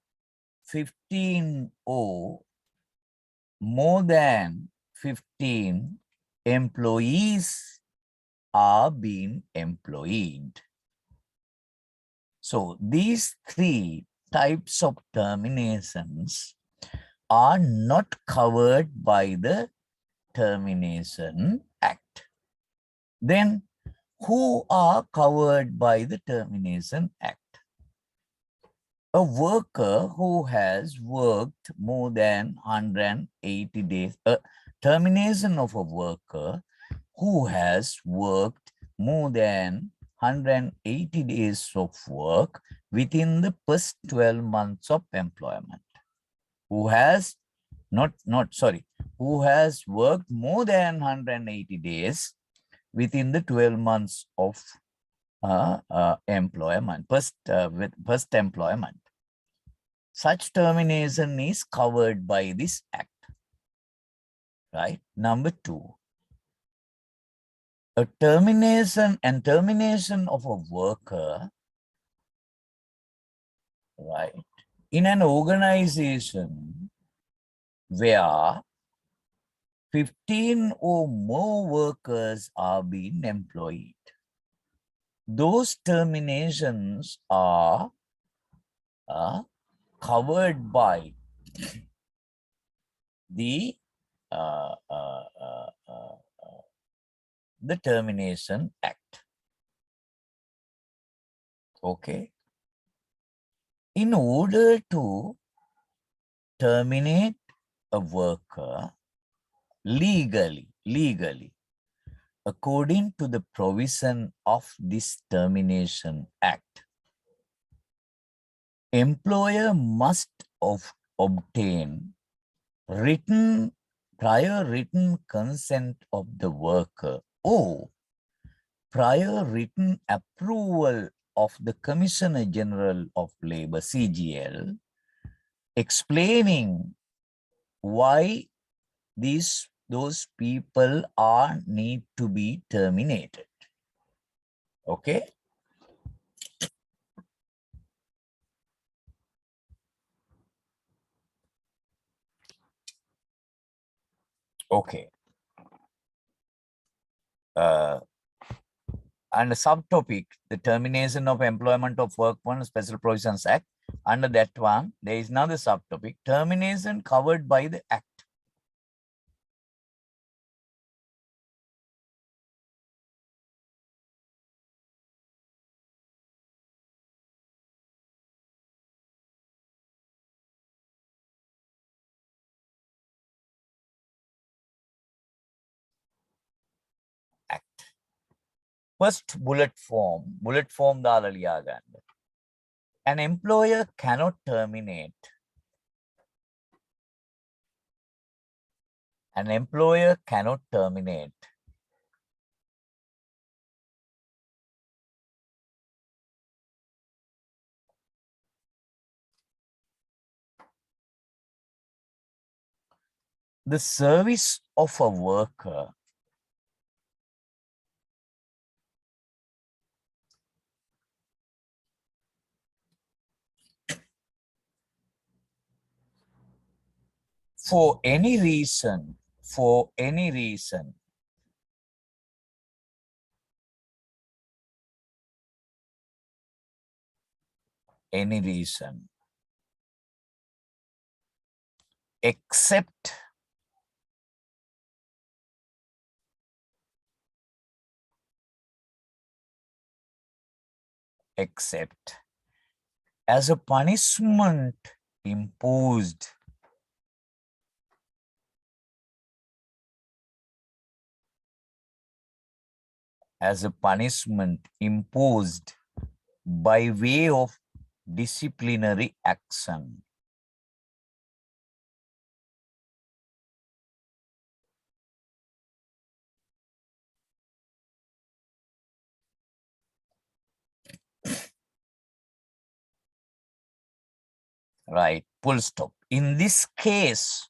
15 or more than 15 employees are being employed. So these 3 types of terminations are not covered by the Termination Act. Then who are covered by the Termination Act? A worker who has worked more than 180 days, termination of a worker who has worked more than 180 days of work within the first 12 months of employment, who has who has worked more than 180 days within the 12 months of employment, first employment. Such termination is covered by this act, right? Number 2, a termination of a worker, right, in an organization where 15 or more workers are being employed. Those terminations are covered by the Termination Act. Okay. In order to terminate a worker legally, according to the provision of this Termination Act, employer must obtain prior written consent of the worker or prior written approval of the Commissioner General of Labor, CGL, explaining why those people need to be terminated. Okay. Okay. and the subtopic, the termination of employment of workmen Special Provisions Act. Under that one, there is another subtopic, termination covered by the Act. Act. First bullet form දාලා ලියා ගන්න. An employer cannot terminate. An employer cannot terminate the service of a worker for any reason, except as a punishment imposed by way of disciplinary action. Right, full stop. In this case,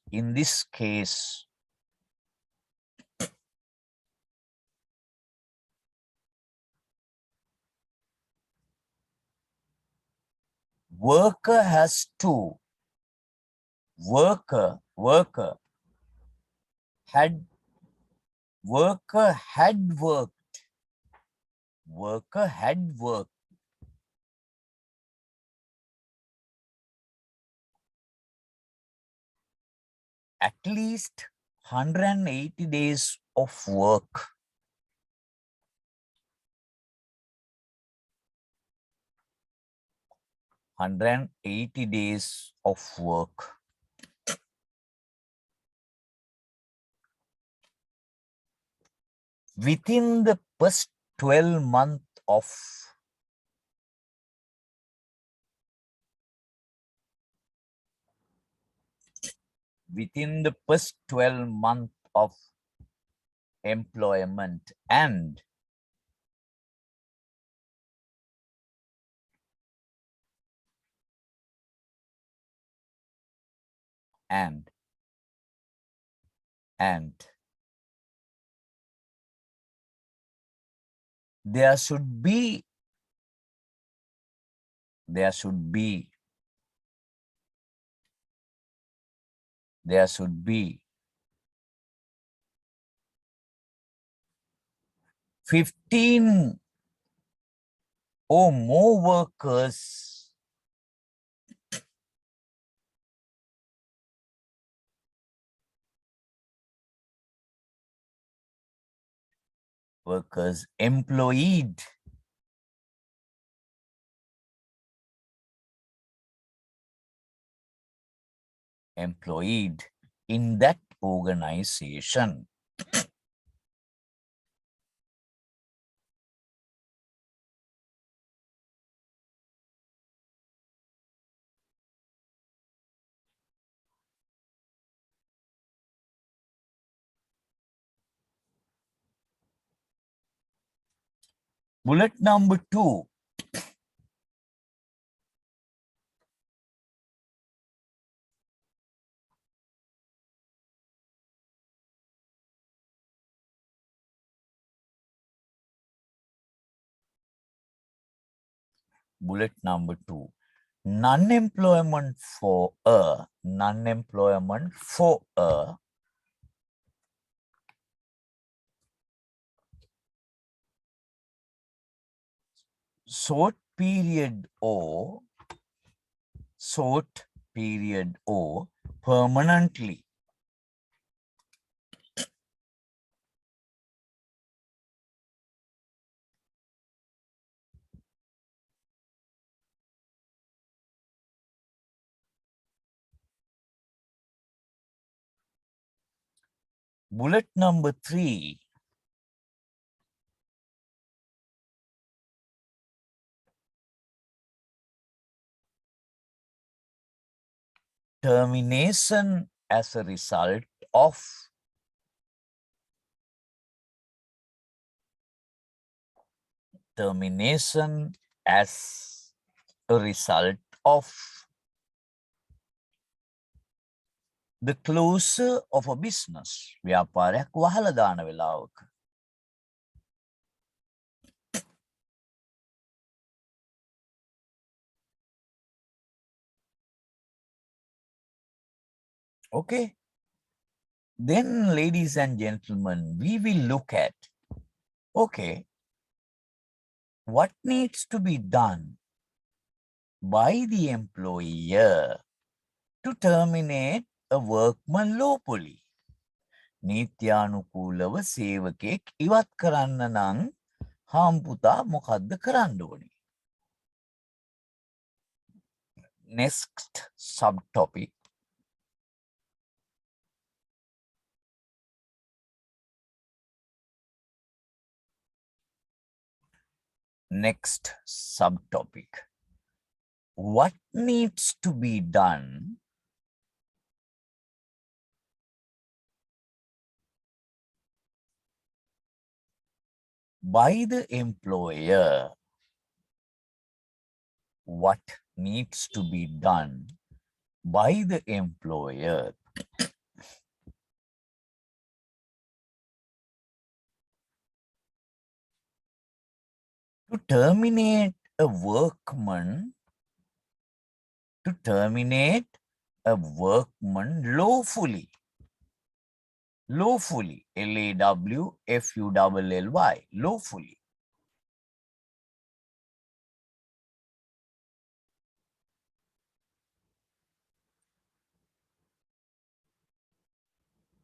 worker has to, worker had worked at least 180 days of work. 180 days of work within the first 12 months of employment and there should be 15 or more workers employed in that organization. Bullet number 2. Bullet number 2. Non-employment for a short period or permanently. Bullet number 3. Termination as a result of termination as a result of the closure of a business. ව්‍යාපාරයක් වහලා දාන වෙලාවක. Okay. Then, ladies and gentlemen, we will look at, okay, what needs to be done by the employer to terminate a workman lawfully. නීත්‍යානුකූලව සේවකයෙක් ඉවත් කරන්න නම් හාම්පුතා මොකද්ද කරන්න ඕනේ? Next subtopic. Next subtopic. What needs to be done by the employer? What needs to be done by the employer to terminate a workman lawfully. Lawfully, Lawfully, lawfully.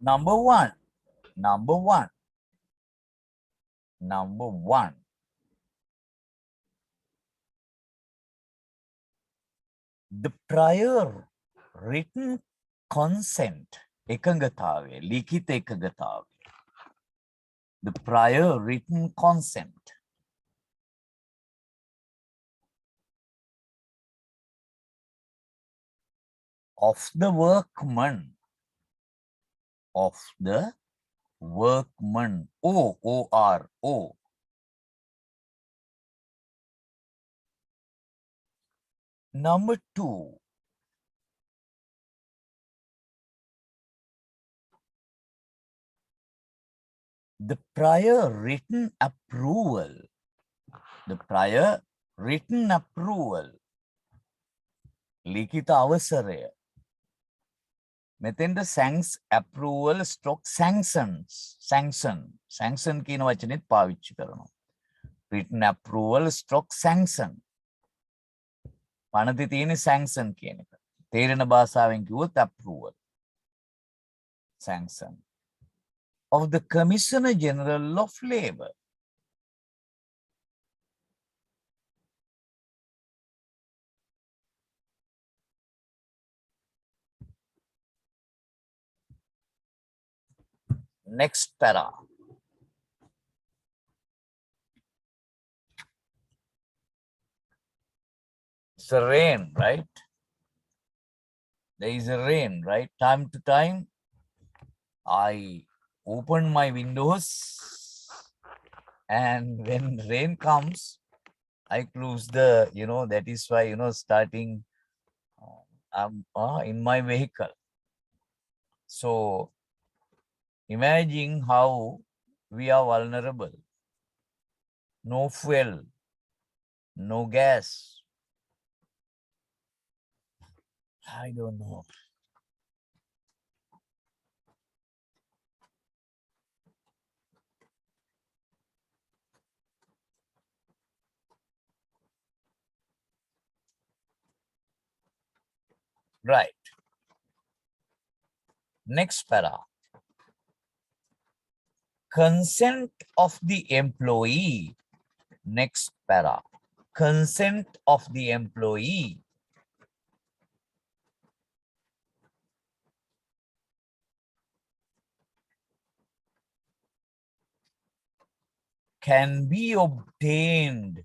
Number one. The prior written consent, එකඟතාවය, ලිඛිත එකඟතාවය. The prior written consent of the workman, O. Number 2, the prior written approval. ලිඛිත අවසරය. මෙතෙන්ට approval stroke sanction කියන වචනේත් පාවිච්චි කරනවා. Written approval stroke sanction. පනති තියෙන sanction කියන එක. තේරෙන භාෂාවෙන් කිව්වොත් approval. Sanction of the Commissioner General of Labour. Next para. It's a rain, right? There is a rain, right? Time to time, I open my windows, and when rain comes, I close the, that is why, starting in my vehicle. So imagine how we are vulnerable. No fuel, no gas. I don't know. Right. Next para. Consent of the employee. Next para. Consent of the employee can be obtained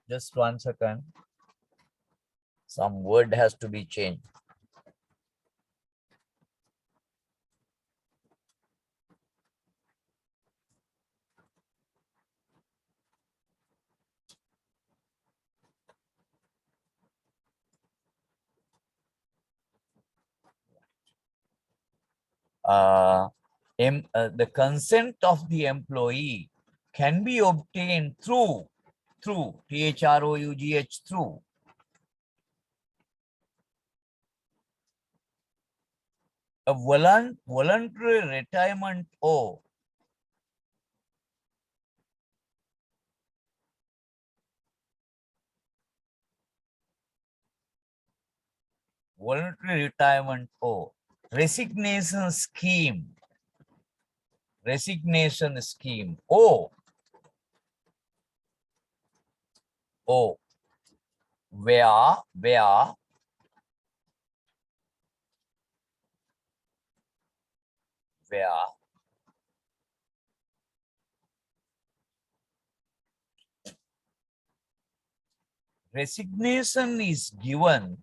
just 1 second. Some word has to be changed. The consent of the employee can be obtained through THROUGH, through a voluntary retirement or resignation scheme, or where resignation is given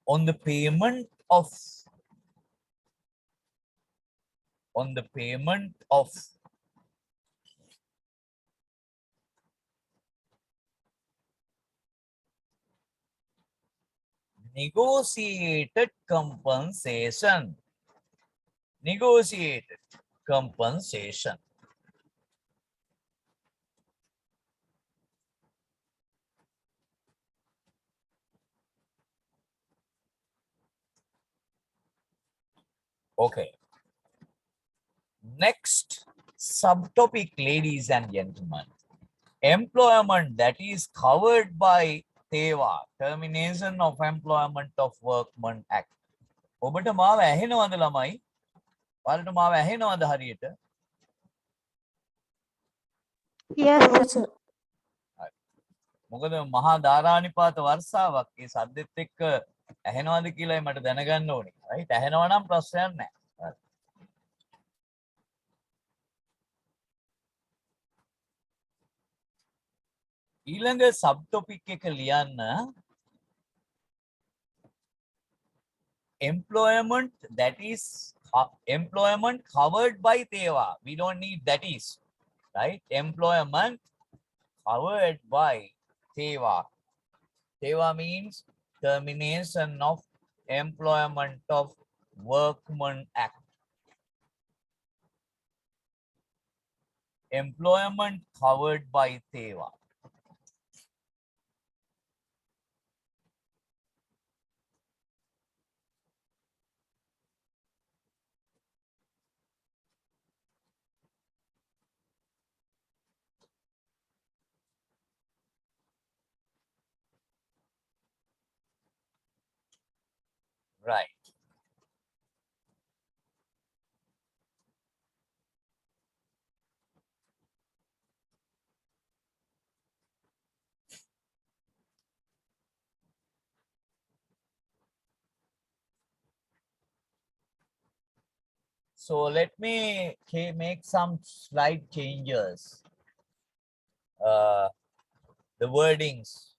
on the payment of negotiated compensation. Okay. Next subtopic, ladies and gentlemen. Employment that is covered by TEWA, Termination of Employment of Workmen Act. ඔබට මාව ඇහෙනවද ළමයි? ඔයාලට මාව ඇහෙනවද හරියට? Yes, sir. මොකද මහා ධාරානිපාත වර්ෂාවක් ඒ සද්දෙත් එක්ක ඇහෙනවද කියලායි මට දැනගන්න ඕනේ. right? ඇහෙනවා නම් ප්‍රශ්නයක් නැහැ. ඊළඟ සබ්ටොපික් එක ලියන්න employment that is employment covered by TEWA. We don't need that is, right? Employment covered by TEWA. TEWA means Termination of Employment of Workmen Act. Employment covered by TEWA. Right. So let me make some slight changes. The wordings.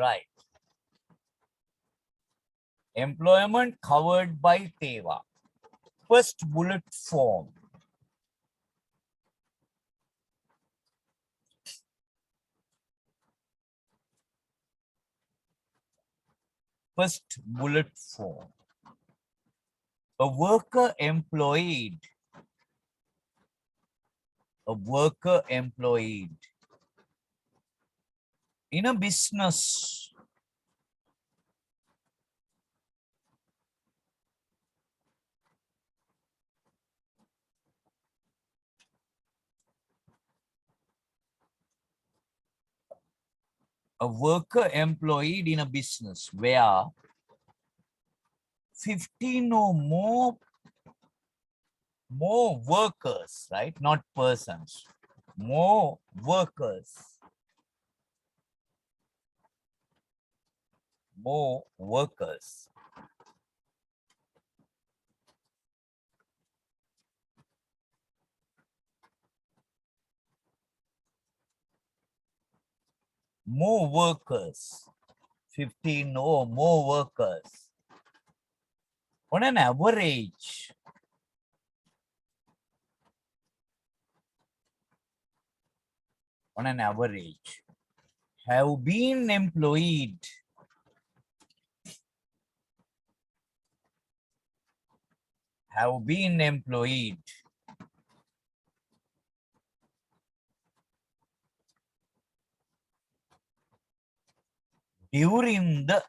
Right. Employment covered by TEVA. First bullet form. First bullet form. A worker employed. A worker employed in a business. A worker employed in a business where 15 or more workers, right? Not persons, more workers. More workers. More workers. 15 or more workers. On an average, have been employed during the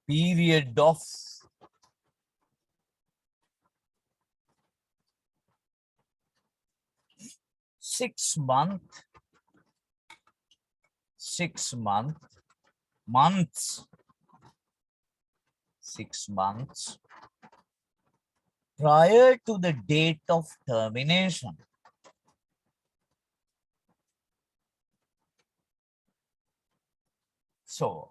period of 6 months prior to the date of termination. So,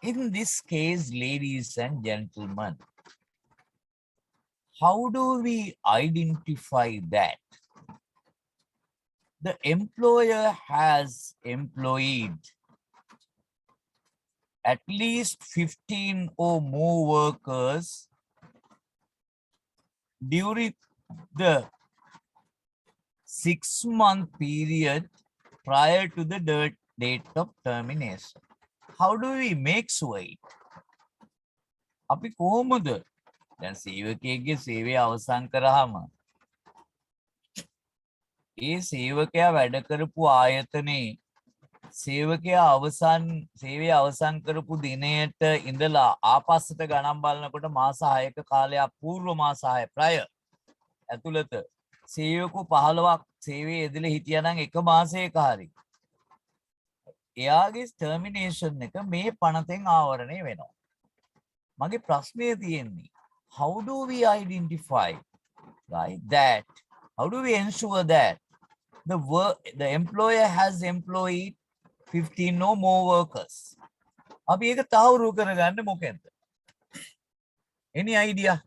in this case, ladies and gentlemen, how do we identify that the employer has employed at least 15 or more workers during the 6-month period prior to the date of termination? How do we make sure it? අපි කොහොමද දැන් සේවකයෙක්ගේ සේවය අවසන් කරාම ඒ සේවකයා වැඩ කරපු ආයතනයේ සේවකයා සේවය අවසන් කරපු දිනයට ඉඳලා ආපස්සට ගණන් බලනකොට මාස 6ක කාලයක් పూర్ව මාස 6 prior ඇතුළත සේවකෝ 15ක් සේවයේ යෙදලා හිටියා නම් එක මාසයක හරි එයාගේ ටර්මිනේෂන් එක මේ පනතෙන් ආවරණය වෙනවා. මගේ ප්‍රශ්නය තියෙන්නේ, how do we identify, right, that how do we ensure that the employer has employed 15 or more workers? අපි ඒක තහවුරු කරගන්න මොකෙන්ද? Any idea?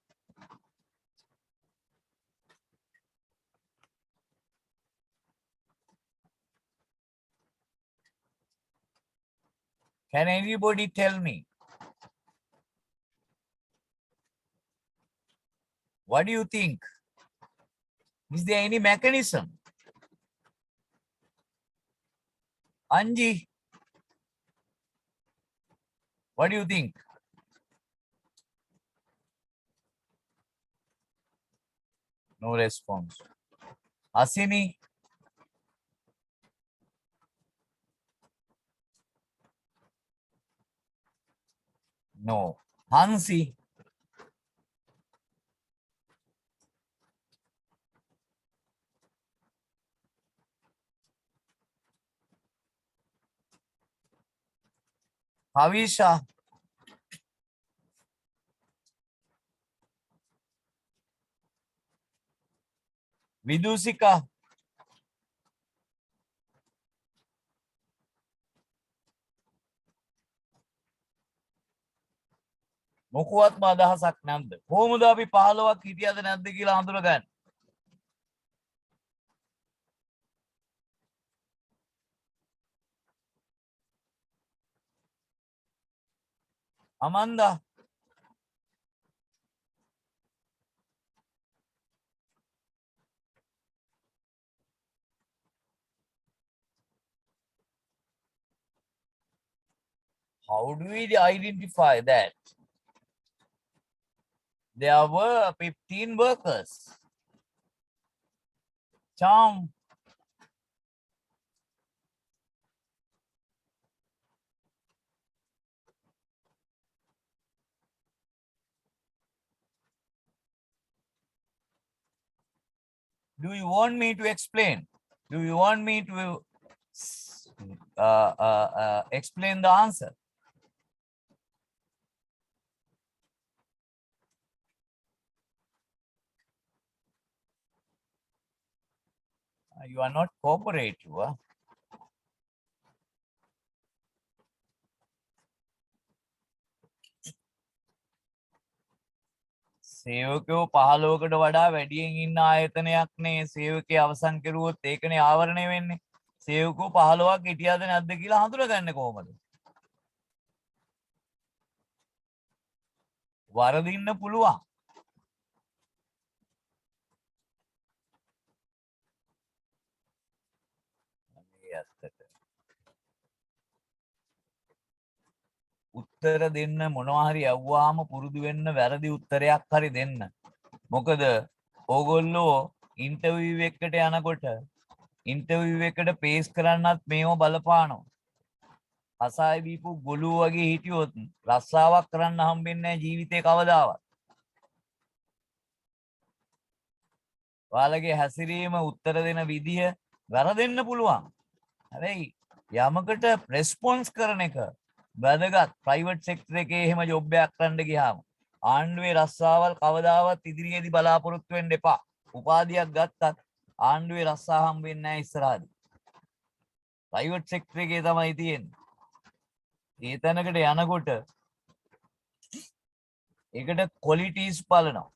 Can anybody tell me? What do you think? Is there any mechanism? Anji, what do you think? No response. Asini? No. Hansi? Havisha? Vidusika? මොකවත්ම අදහසක් නැද්ද? කොහොමද අපි 15ක් හිටියද නැද්ද කියලා හඳුනගන්නේ? Amanda. How do we identify that? There were 15 workers. Charm. Do you want me to explain? Do you want me to explain the answer? You are not cooperative. Huh? සේවකයෝ 15කට වඩා වැඩියෙන් ඉන්න ආයතනයක් නේ සේවකයේ අවසන් කෙරුවොත් ඒකනේ ආවරණය වෙන්නේ. සේවකයෝ 15ක් හිටියද නැද්ද කියලා හඳුනගන්නේ කොහොමද? වරදින්න පුළුවන්. උත්තර දෙන්න මොනවා හරි යවුවාම පුරුදු වෙන්න වැරදි උත්තරයක් හරි දෙන්න. මොකද ඕගොල්ලෝ ඉන්ටර්විව් එකකට යනකොට ඉන්ටර්විව් එකට පේස් කරන්නත් මේව බලපානවා. අසාය බීපු ගොළු වගේ හිටියොත් රස්සාවක් කරන්න හම්බෙන්නේ නැහැ ජීවිතේ කවදාවත්. ඔයාලගේ හැසිරීම උත්තර දෙන විදිය වැරදෙන්න පුළුවන්. හැබැයි යමකට රෙස්පොන්ස් කරන එක වැදගත්. ප්‍රයිවට් සෙක්ටර් එකේ එහෙම ජොබ් එකක් කරන්න ගියාම ආණ්ඩුවේ රස්සාවල් කවදාවත් ඉදිරියේදී බලාපොරොත්තු වෙන්න එපා. උපාධියක් ගත්තත් ආණ්ඩුවේ රස්සා හම්බෙන්නේ නැහැ ඉස්සරහදී. ප්‍රයිවට් සෙක්ටර් එකේ තමයි තියෙන්නේ. ඒ තැනකට යනකොට ඒකට ක්වොලිටිස් බලනවා.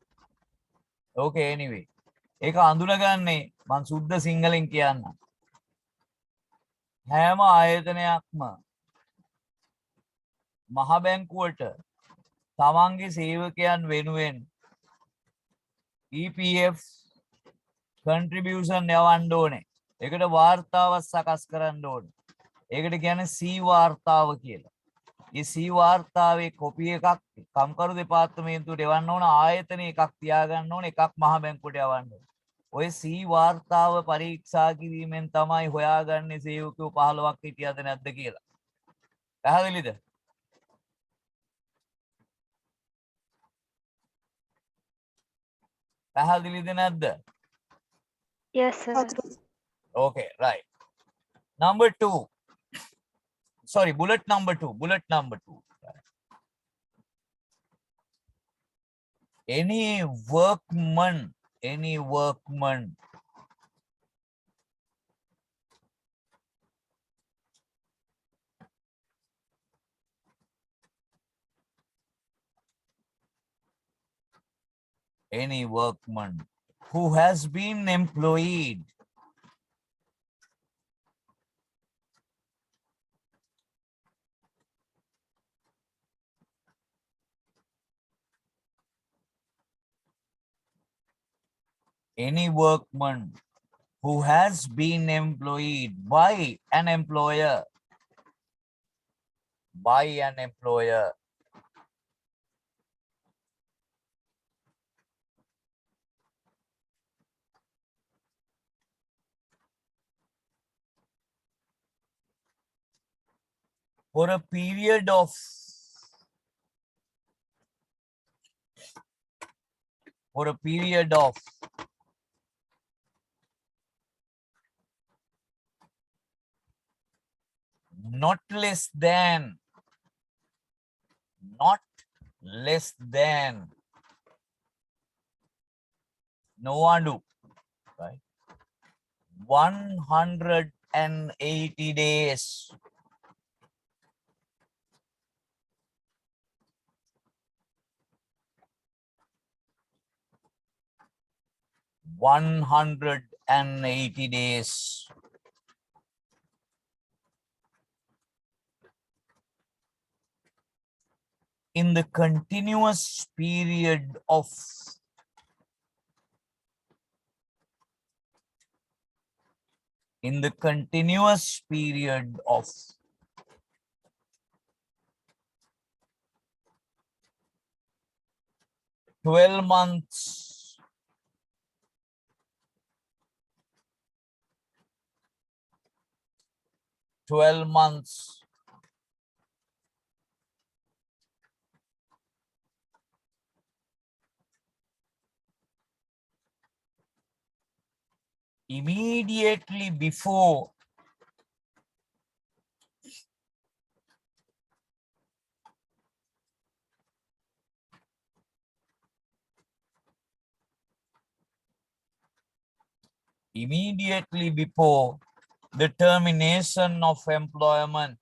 ඕකේ anyway. ඒක අඳුනගන්නේ මං සුද්ධ සිංහලෙන් කියන්නම්. හැම ආයතනයක්ම මහ බැංකුවට තමන්ගේ සේවකයන් වෙනුවෙන් EPF contribution යවන්න ඕනේ. ඒකට වාර්තාවක් සකස් කරන්න ඕනේ. ඒකට කියන්නේ C වාර්තාව කියලා. මේ C වාර්තාවේ කොපි එකක් කම්කරු දෙපාර්තමේන්තුවට එවන්න ඕන. ආයතනයේ එකක් තියාගන්න ඕන. එකක් මහ බැංකුවට යවන්න ඕන. ඔය C වාර්තාව පරීක්ෂා කිරීමෙන් තමයි හොයාගන්නේ සේවකයෝ 15ක් හිටියද නැද්ද කියලා. පැහැදිලිද? පැහැදිලිද නැද්ද? Yes, sir. Okay, right. Number 2. Sorry, bullet number 2. Bullet number 2. Any workman who has been employed by an employer for a period of not less than no undo, right? 180 days. 180 days. in the continuous period of in the continuous period of 12 months 12 months immediately before the termination of employment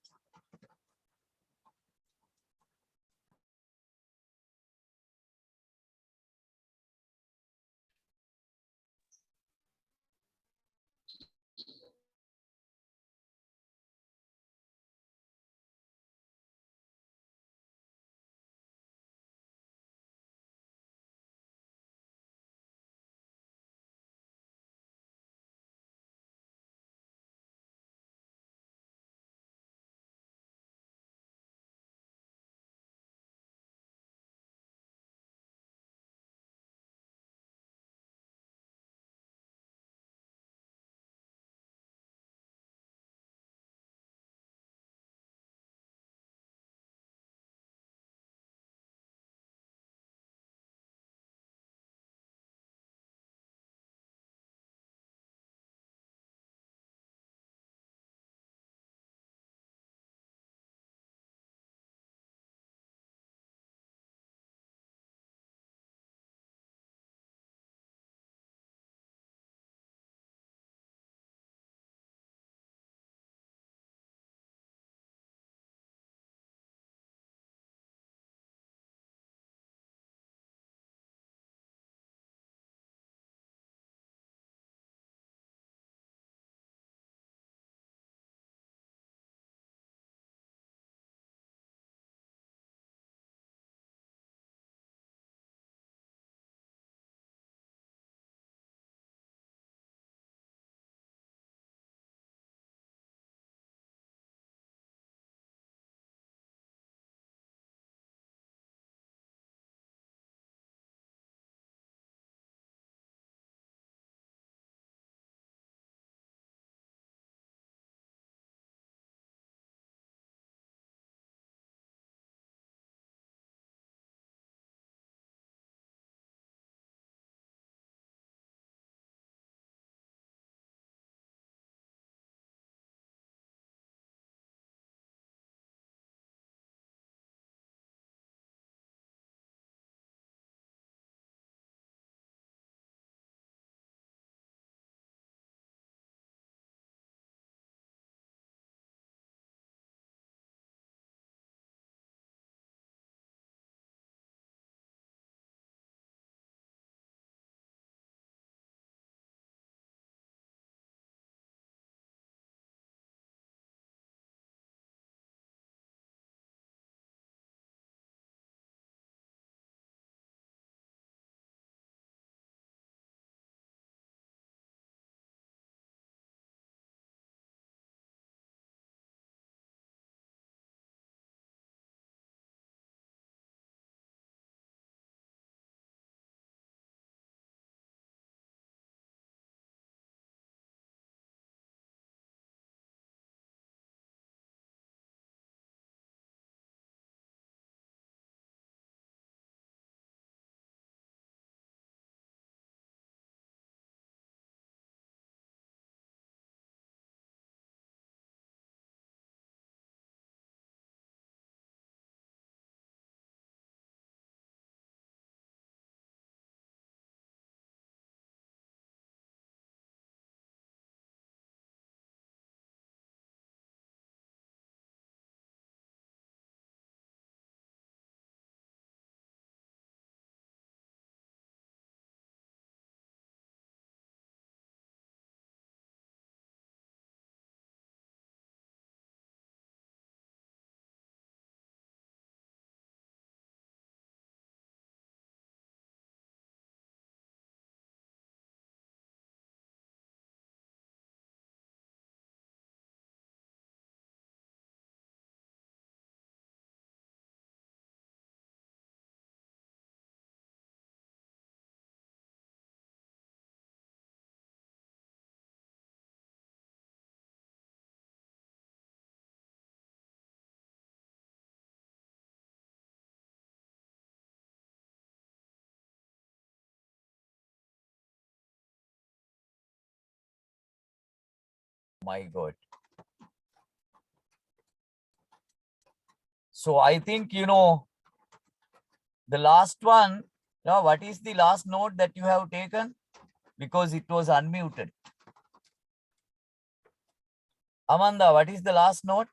My God. So I think, you know, the last one, now what is the last note that you have taken? Because it was unmuted. Amanda, what is the last note?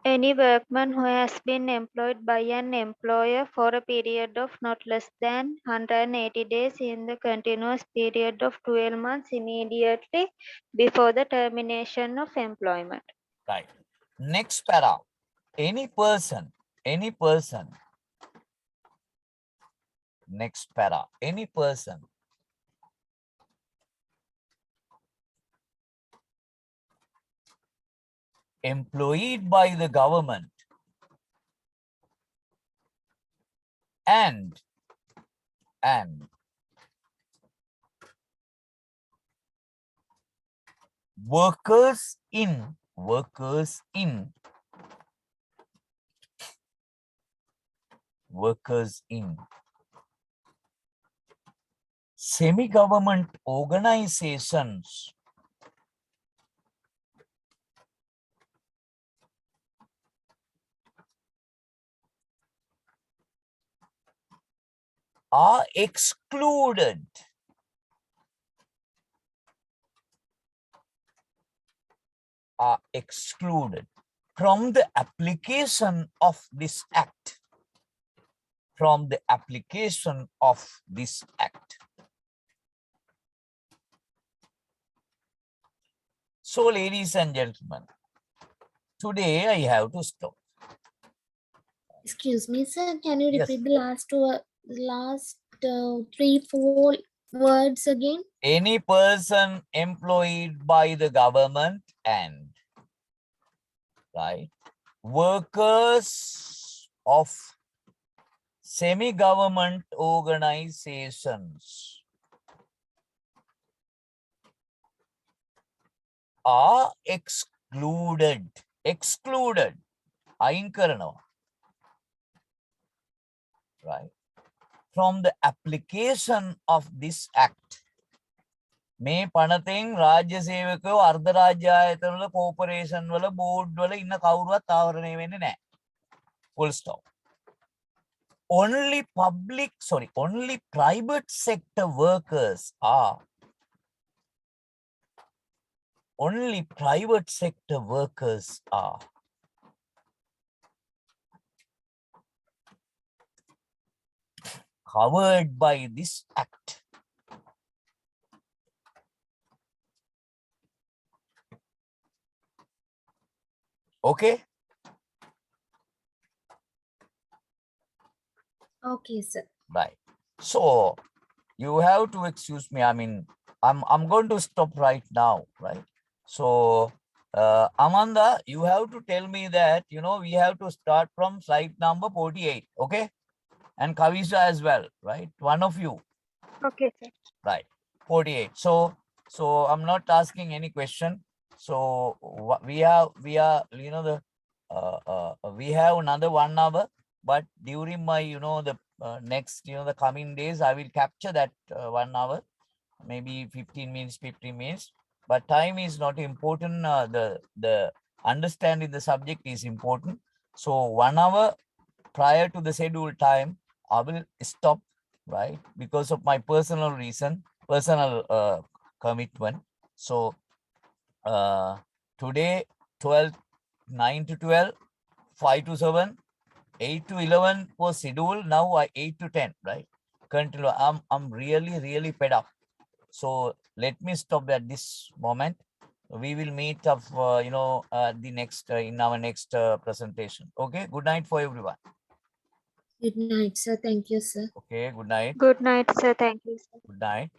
Any workman who has been employed by an employer for a period of not less than 180 days in the continuous period of 12 months immediately before the termination of employment. Right. Next para. Any person. Next para. Any person employed by the government and workers in semi-government organizations are excluded from the application of this act. So, ladies and gentlemen, today I have to stop. Excuse me, sir. Can you Yes. repeat the last 3-4 words again? Any person employed by the government and, right, workers of semi-government organizations are excluded. අයින් කරනවා. Right, from the application of this act. මේ පනතෙන් රාජ්‍ය සේවකයෝ අර්ධ රාජ්‍ය ආයතනවල corporation වල board වල ඉන්න කවුරුවත් ආවරණය වෙන්නේ නැහැ. Full stop. Only private sector workers are covered by this act. Okay. Okay, sir. Right. So you have to excuse me. I mean, I'm going to stop right now, right? So Amanda, you have to tell me that, you know, we have to start from slide number 48, okay? And Kavisha as well, right? One of you. Okay, sir. Right. 48. So I'm not asking any question. So we are, you know, we have another 1 hour, but during my, you know, the next, you know, the coming days, I will capture that 1 hour, maybe 15 minutes, but time is not important. The understanding the subject is important. So 1 hour prior to the scheduled time, I will stop, right? Because of my personal commitment. So today 9 to 12, 5 to 7, 8 to 11 was scheduled. Now 8 to 10, right? Continue. I'm really fed up. So let me stop at this moment. We will meet up, you know, the next in our next presentation. Okay. Good night for everyone. Good night, sir. Thank you, sir. Okay. Good night. Good night, sir. Thank you, sir. Good night.